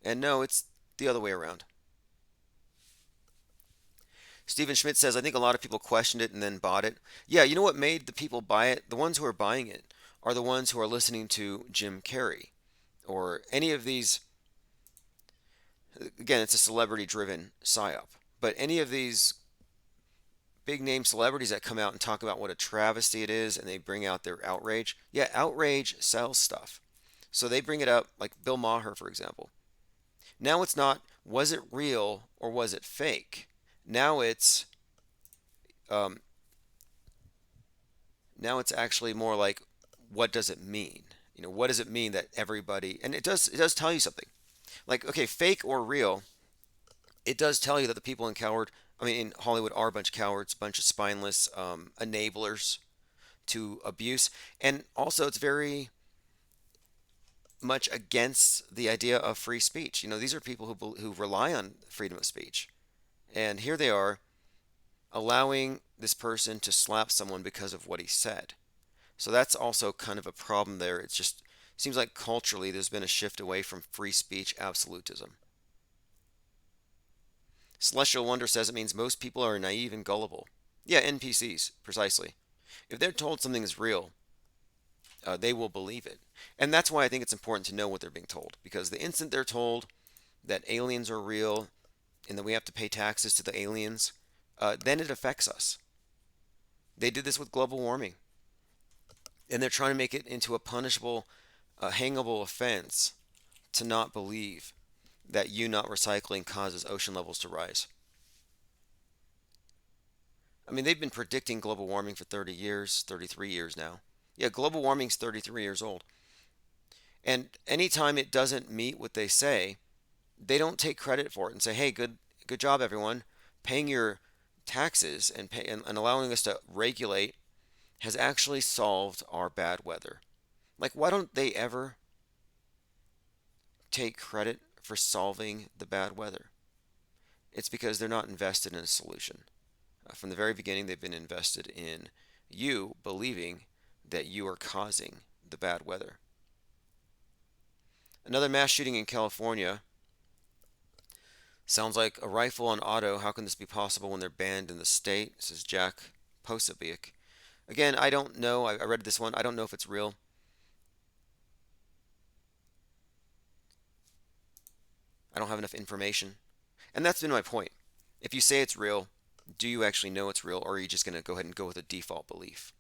And no, it's the other way around. Stephen Schmidt says, I think a lot of people questioned it and then bought it. Yeah, you know what made the people buy it? The ones who are buying it are the ones who are listening to Jim Carrey or any of these. Again, it's a celebrity-driven psyop. But any of these big-name celebrities that come out and talk about what a travesty it is and they bring out their outrage. Yeah, outrage sells stuff. So they bring it up, like Bill Maher, for example. Now it's not, was it real or was it fake? Now it's actually more like, what does it mean? What does it mean that everybody, and it does tell you something. Like, okay, fake or real, it does tell you that the people in Hollywood are a bunch of cowards, a bunch of spineless enablers to abuse. And also it's very much against the idea of free speech. These are people who rely on freedom of speech. And here they are allowing this person to slap someone because of what he said. So that's also kind of a problem there. It just seems like culturally there's been a shift away from free speech absolutism. Celestial Wonder says it means most people are naive and gullible. Yeah, NPCs, precisely. If they're told something is real, they will believe it. And that's why I think it's important to know what they're being told. Because the instant they're told that aliens are real and that we have to pay taxes to the aliens, then it affects us. They did this with global warming. And they're trying to make it into a punishable, hangable offense to not believe that you not recycling causes ocean levels to rise. I mean, they've been predicting global warming for 30 years, 33 years now. Yeah, global warming's 33 years old. And anytime it doesn't meet what they say, they don't take credit for it and say, hey, good job, everyone. Paying your taxes and allowing us to regulate has actually solved our bad weather. Like, why don't they ever take credit for solving the bad weather? It's because they're not invested in a solution. From the very beginning, they've been invested in you believing that you are causing the bad weather. Another mass shooting in California. Sounds like a rifle on auto. How can this be possible when they're banned in the state? Says Jack Posobiec. Again, I don't know. I read this one. I don't know if it's real. I don't have enough information. And that's been my point. If you say it's real, do you actually know it's real, or are you just going to go ahead and go with a default belief?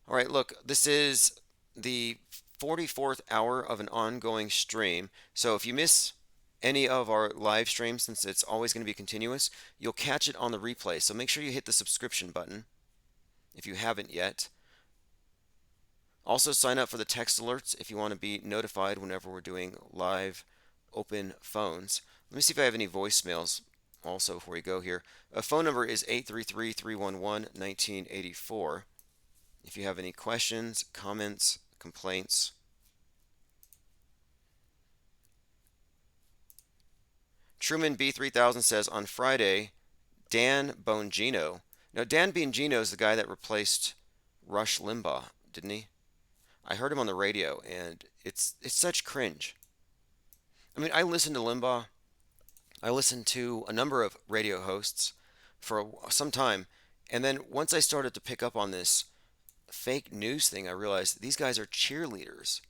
All right, look, this is the 44th hour of an ongoing stream. So if you miss any of our live streams, since it's always going to be continuous, you'll catch it on the replay. So make sure you hit the subscription button if you haven't yet. Also sign up for the text alerts if you want to be notified whenever we're doing live open phones. Let me see if I have any voicemails also before we go here. A phone number is 833-311-1984. If you have any questions, comments, complaints. Truman B3000 says, on Friday, Dan Bongino. Now, Dan Bongino is the guy that replaced Rush Limbaugh, didn't he? I heard him on the radio, and it's such cringe. I mean, I listened to Limbaugh. I listened to a number of radio hosts for some time, and then once I started to pick up on this fake news thing, I realized these guys are cheerleaders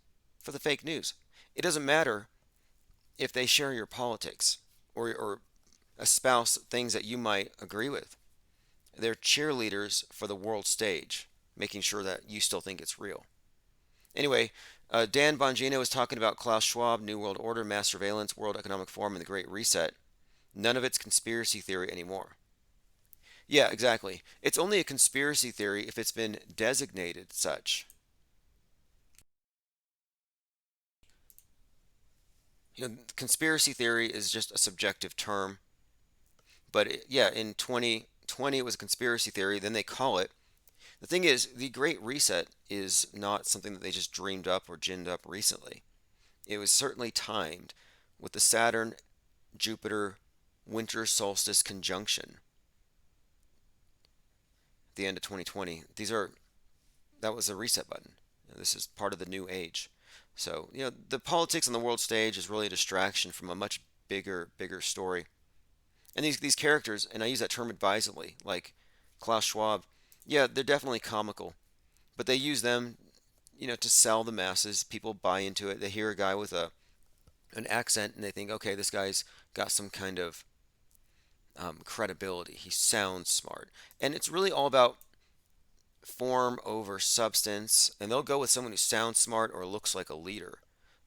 for the fake news. It doesn't matter if they share your politics or espouse things that you might agree with. They're cheerleaders for the world stage, making sure that you still think it's real. Anyway, Dan Bongino was talking about Klaus Schwab, New World Order, mass surveillance, World Economic Forum, and the Great Reset. None of it's conspiracy theory anymore. Yeah, exactly. It's only a conspiracy theory if it's been designated such. Conspiracy theory is just a subjective term. But yeah, in 2020 it was a conspiracy theory. Then they call it. The thing is, the Great Reset is not something that they just dreamed up or ginned up recently. It was certainly timed with the Saturn Jupiter winter solstice conjunction at the end of 2020. That was a reset button. This is part of the new age. So, the politics on the world stage is really a distraction from a much bigger story. And these characters, and I use that term advisedly, like Klaus Schwab, yeah, they're definitely comical, but they use them, to sell the masses. People buy into it. They hear a guy with an accent and they think, okay, this guy's got some kind of credibility. He sounds smart. And it's really all about form over substance. And they'll go with someone who sounds smart or looks like a leader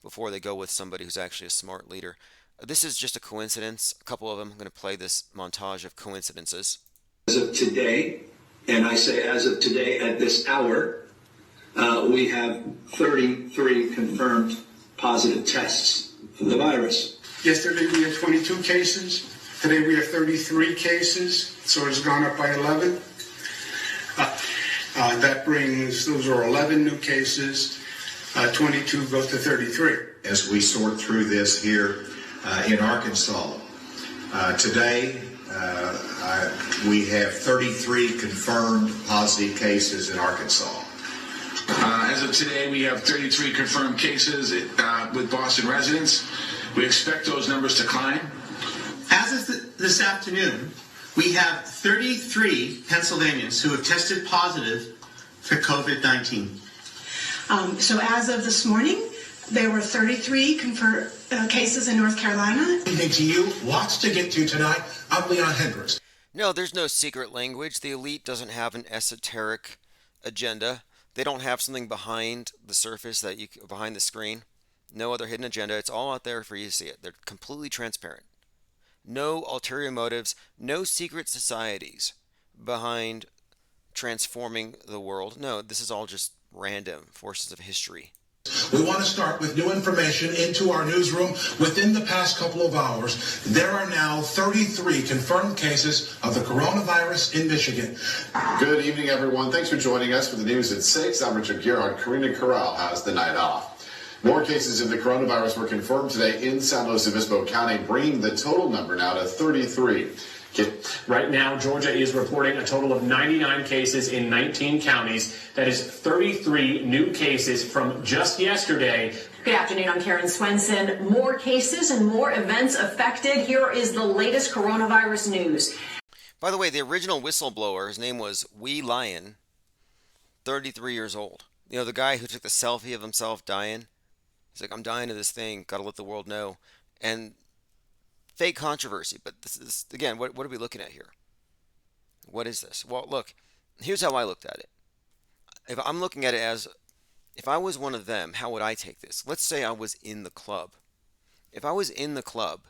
before they go with somebody who's actually a smart leader. This is just a coincidence. A couple of them. I'm going to play this montage of coincidences. As of today, and I say as of today at this hour, we have 33 confirmed positive tests for the virus. Yesterday we had 22 cases. Today we have 33 cases, so it's gone up by 11. That brings, those are 11 new cases. 22 goes to 33. As we sort through this here in Arkansas, today we have 33 confirmed positive cases in Arkansas. As of today, we have 33 confirmed cases with Boston residents. We expect those numbers to climb. As of this afternoon, we have 33 Pennsylvanians who have tested positive for COVID-19. So as of this morning, there were 33 confirmed cases in North Carolina. Evening to you. Lots to get to tonight. I'm Leon Hendricks. No, there's no secret language. The elite doesn't have an esoteric agenda. They don't have something behind the surface behind the screen. No other hidden agenda. It's all out there for you to see it. They're completely transparent. No ulterior motives, no secret societies behind transforming the world. No, this is all just random forces of history. We want to start with new information into our newsroom. Within the past couple of hours, there are now 33 confirmed cases of the coronavirus in Michigan. Good evening, everyone. Thanks for joining us for the news at 6. I'm Richard Gerard. Karina Corral has the night off. More cases of the coronavirus were confirmed today in San Luis Obispo County, bringing the total number now to 33. Right now, Georgia is reporting a total of 99 cases in 19 counties. That is 33 new cases from just yesterday. Good afternoon, I'm Karen Swenson. More cases and more events affected. Here is the latest coronavirus news. By the way, the original whistleblower, his name was Wee Lion, 33 years old. The guy who took the selfie of himself dying. He's like, I'm dying of this thing. Got to let the world know. And fake controversy. But this is, again, what are we looking at here? What is this? Well, look, here's how I looked at it. If I'm looking at it as, if I was one of them, how would I take this? Let's say I was in the club. If I was in the club,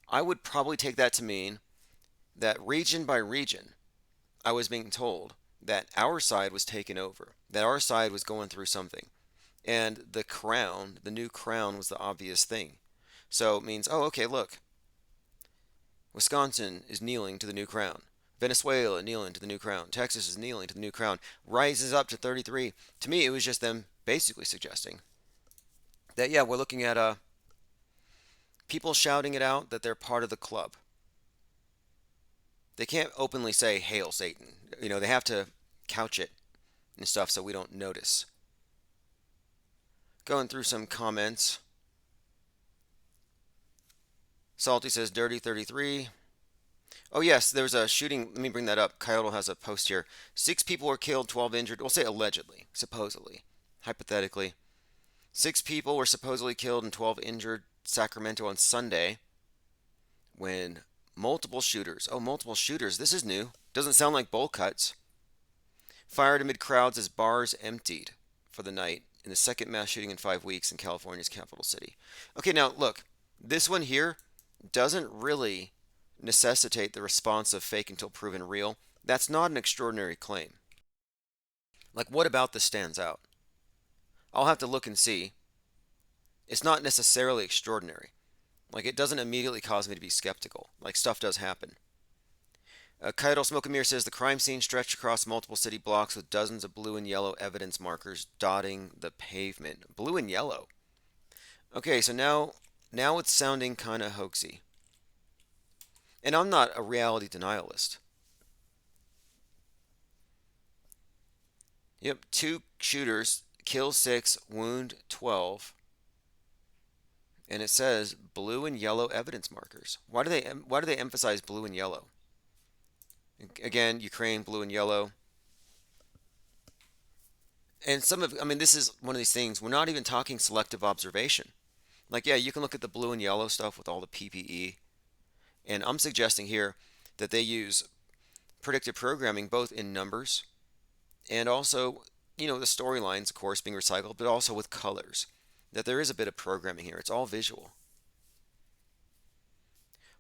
I would probably take that to mean that region by region, I was being told that our side was taken over, that our side was going through something. And the crown, the new crown, was the obvious thing. So it means, oh, okay, look. Wisconsin is kneeling to the new crown. Venezuela kneeling to the new crown. Texas is kneeling to the new crown. Rises up to 33. To me, it was just them basically suggesting that, yeah, we're looking at people shouting it out that they're part of the club. They can't openly say, Hail Satan. They have to couch it and stuff so we don't notice. Going through some comments. Salty says Dirty 33. Oh yes, there was a shooting. Let me bring that up. Coyote has a post here. 6 people were killed, 12 injured. We'll say allegedly, supposedly, hypothetically. 6 people were supposedly killed and 12 injured. Sacramento on Sunday, when multiple shooters. Oh, multiple shooters. This is new. Doesn't sound like bowl cuts. Fired amid crowds as bars emptied for the night in the second mass shooting in 5 weeks in California's capital city. Okay, now look, this one here doesn't really necessitate the response of fake until proven real. That's not an extraordinary claim. Like, what about this stands out? I'll have to look and see. It's not necessarily extraordinary. Like, it doesn't immediately cause me to be skeptical. Like, stuff does happen. Kaido Smoke and Mirror says the crime scene stretched across multiple city blocks with dozens of blue and yellow evidence markers dotting the pavement. Blue and yellow. Okay, so now it's sounding kind of hoaxy. And I'm not a reality denialist. Yep, 2 shooters, kill 6, wound 12. And it says blue and yellow evidence markers. Why do they emphasize blue and yellow? Again, Ukraine, blue and yellow. And this is one of these things, we're not even talking selective observation. Like, yeah, you can look at the blue and yellow stuff with all the PPE. And I'm suggesting here that they use predictive programming both in numbers and also, the storylines, of course, being recycled, but also with colors. That there is a bit of programming here. It's all visual.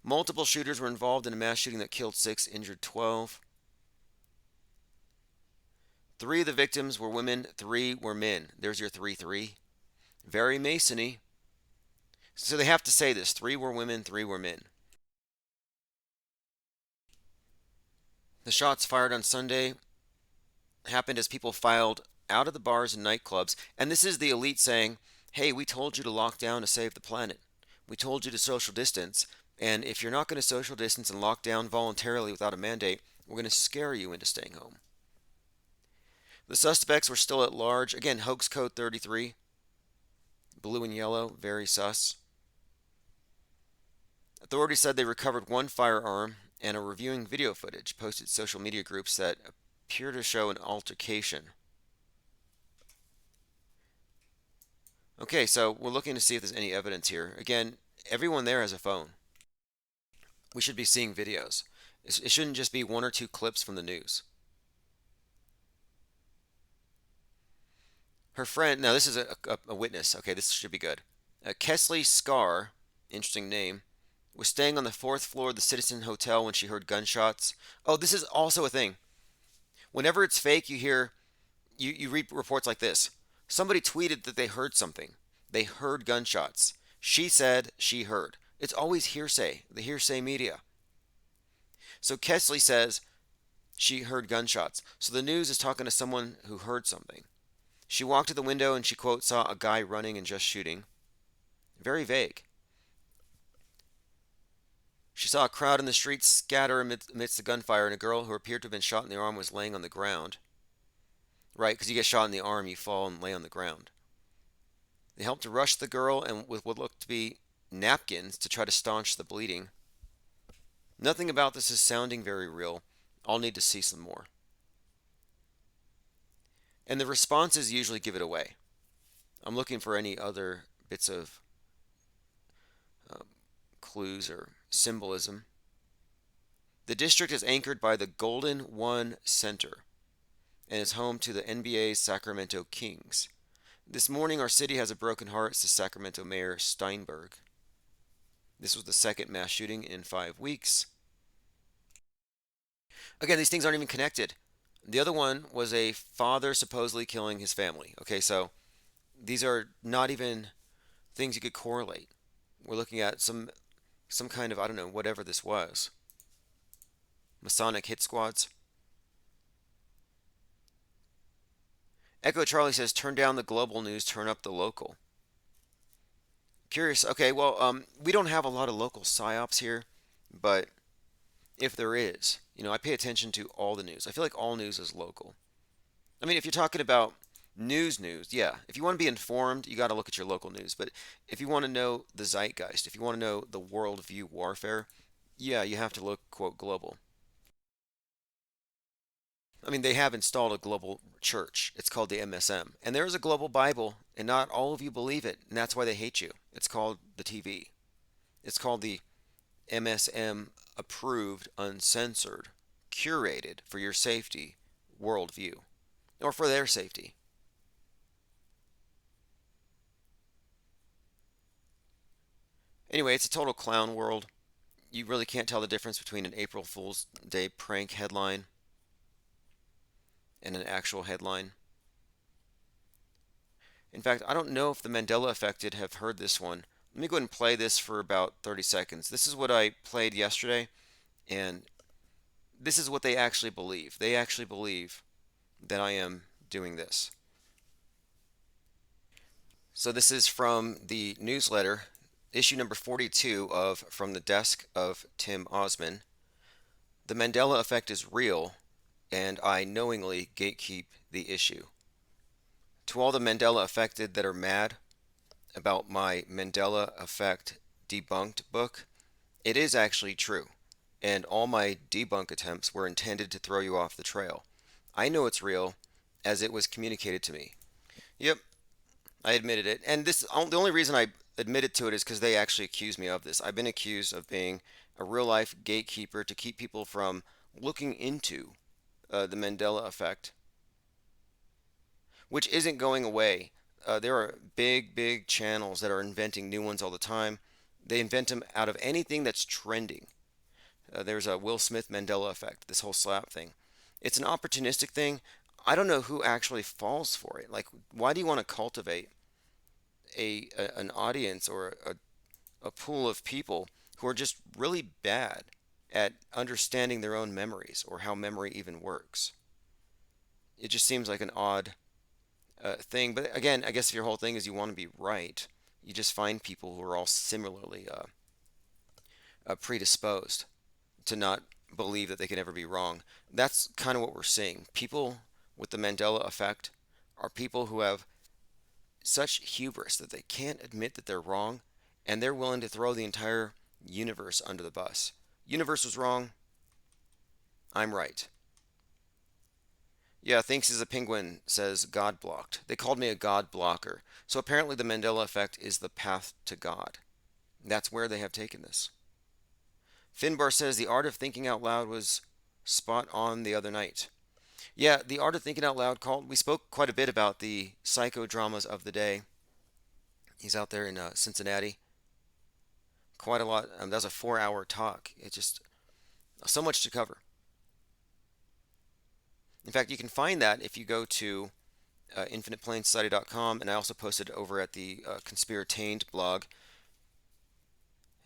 Multiple shooters were involved in a mass shooting that killed 6, injured 12. 3 of the victims were women, 3 were men. There's your 3-3. Very Masony. So they have to say this. 3 were women, 3 were men. The shots fired on Sunday happened as people filed out of the bars and nightclubs. And this is the elite saying, hey, we told you to lock down to save the planet. We told you to social distance. And if you're not going to social distance and lock down voluntarily without a mandate, we're going to scare you into staying home. The suspects were still at large. Again, hoax code 33. Blue and yellow, very sus. Authorities said they recovered 1 firearm and are reviewing video footage posted social media groups that appear to show an altercation. Okay, so we're looking to see if there's any evidence here. Again, everyone there has a phone. We should be seeing videos. It shouldn't just be 1 or 2 clips from the news. Her friend, now this is a witness. Okay, this should be good. Kesley Scar, interesting name, was staying on the 4th floor of the Citizen Hotel when she heard gunshots. Oh, this is also a thing. Whenever it's fake, you read reports like this. Somebody tweeted that they heard something. They heard gunshots. She said she heard. It's always hearsay, the hearsay media. So Kesley says she heard gunshots. So the news is talking to someone who heard something. She walked to the window and she, quote, saw a guy running and just shooting. Very vague. She saw a crowd in the street scatter amidst the gunfire, and a girl who appeared to have been shot in the arm was laying on the ground. Right, because you get shot in the arm, you fall and lay on the ground. They helped to rush the girl and with what looked to be napkins to try to staunch the bleeding. Nothing about this is sounding very real. I'll need to see some more. And the responses usually give it away. I'm looking for any other bits of clues or symbolism. The district is anchored by the Golden One Center and is home to the NBA's Sacramento Kings. This morning, our city has a broken heart, says Sacramento Mayor Steinberg. This was the 2nd mass shooting in 5 weeks. Again, these things aren't even connected. The other one was a father supposedly killing his family. Okay, so these are not even things you could correlate. We're looking at some kind of, I don't know, whatever this was. Masonic hit squads. Echo Charlie says, turn down the global news, turn up the local. Curious. Okay, well, we don't have a lot of local psyops here, but if there is, I pay attention to all the news. I feel like all news is local. I mean, if you're talking about News, yeah. If you want to be informed, you got to look at your local news. But if you want to know the zeitgeist, if you want to know the worldview warfare, yeah, you have to look, quote, global. I mean, they have installed a global church. It's called the MSM. And there is a global Bible, and not all of you believe it, and that's why they hate you. It's called the TV. It's called the MSM approved, uncensored, curated for your safety worldview, or for their safety. Anyway, it's a total clown world. You really can't tell the difference between an April Fool's Day prank headline and an actual headline. In fact, I don't know if the Mandela Affected have heard this one. Let me go ahead and play this for about 30 seconds. This is what I played yesterday, and this is what they actually believe. They actually believe that I am doing this. So this is from the newsletter, issue number 42 of From the Desk of Tim Osman. The Mandela Effect is real, and I knowingly gatekeep the issue. To all the Mandela affected that are mad about my Mandela Effect debunked book, it is actually true, and all my debunk attempts were intended to throw you off the trail. I know it's real, as it was communicated to me. Yep, I admitted it, and the only reason I admitted to it is because they actually accused me of this. I've been accused of being a real-life gatekeeper to keep people from looking into the Mandela Effect, which isn't going away. There are big channels that are inventing new ones all the time. They invent them out of anything that's trending. There's a Will Smith Mandela Effect, this whole slap thing. It's an opportunistic thing. I don't know who actually falls for it. Like, why do you want to cultivate an audience or a pool of people who are just really bad at understanding their own memories or how memory even works? It just seems like an odd thing. But again, I guess if your whole thing is you want to be right, you just find people who are all similarly predisposed to not believe that they can ever be wrong. That's kind of what we're seeing. People with the Mandela Effect are people who have such hubris that they can't admit that they're wrong, and they're willing to throw the entire universe under the bus. Universe was wrong. I'm right. Yeah, thinks as a penguin, says God blocked. They called me a God blocker. So apparently the Mandela Effect is the path to God. That's where they have taken this. Finbar says the art of thinking out loud was spot on the other night. Yeah, the art of thinking out loud we spoke quite a bit about the psychodramas of the day. He's out there in Cincinnati. Quite a lot. That was a 4-hour talk. It's just so much to cover. In fact, you can find that if you go to infiniteplainsociety.com, and I also posted over at the Conspiratained blog.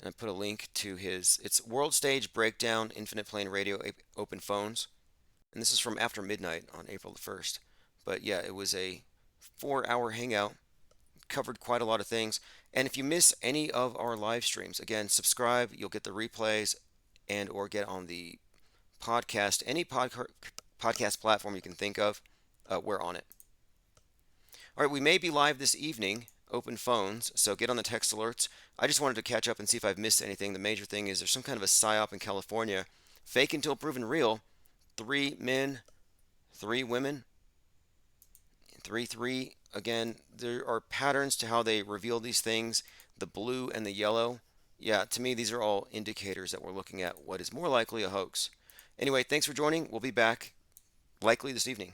And I put a link to it's World Stage Breakdown Infinite Plane Radio Open Phones. And this is from after midnight on April the 1st. But yeah, it was a 4-hour hangout. Covered quite a lot of things. And if you miss any of our live streams, again, subscribe. You'll get the replays and or get on the podcast. Any podcast platform you can think of, we're on it. All right, we may be live this evening, open phones, so get on the text alerts. I just wanted to catch up and see if I've missed anything. The major thing is there's some kind of a psyop in California. Fake until proven real. 3 men, 3 women, 3. Again, there are patterns to how they reveal these things. The blue and the yellow. Yeah, to me, these are all indicators that we're looking at what is more likely a hoax. Anyway, thanks for joining. We'll be back likely this evening.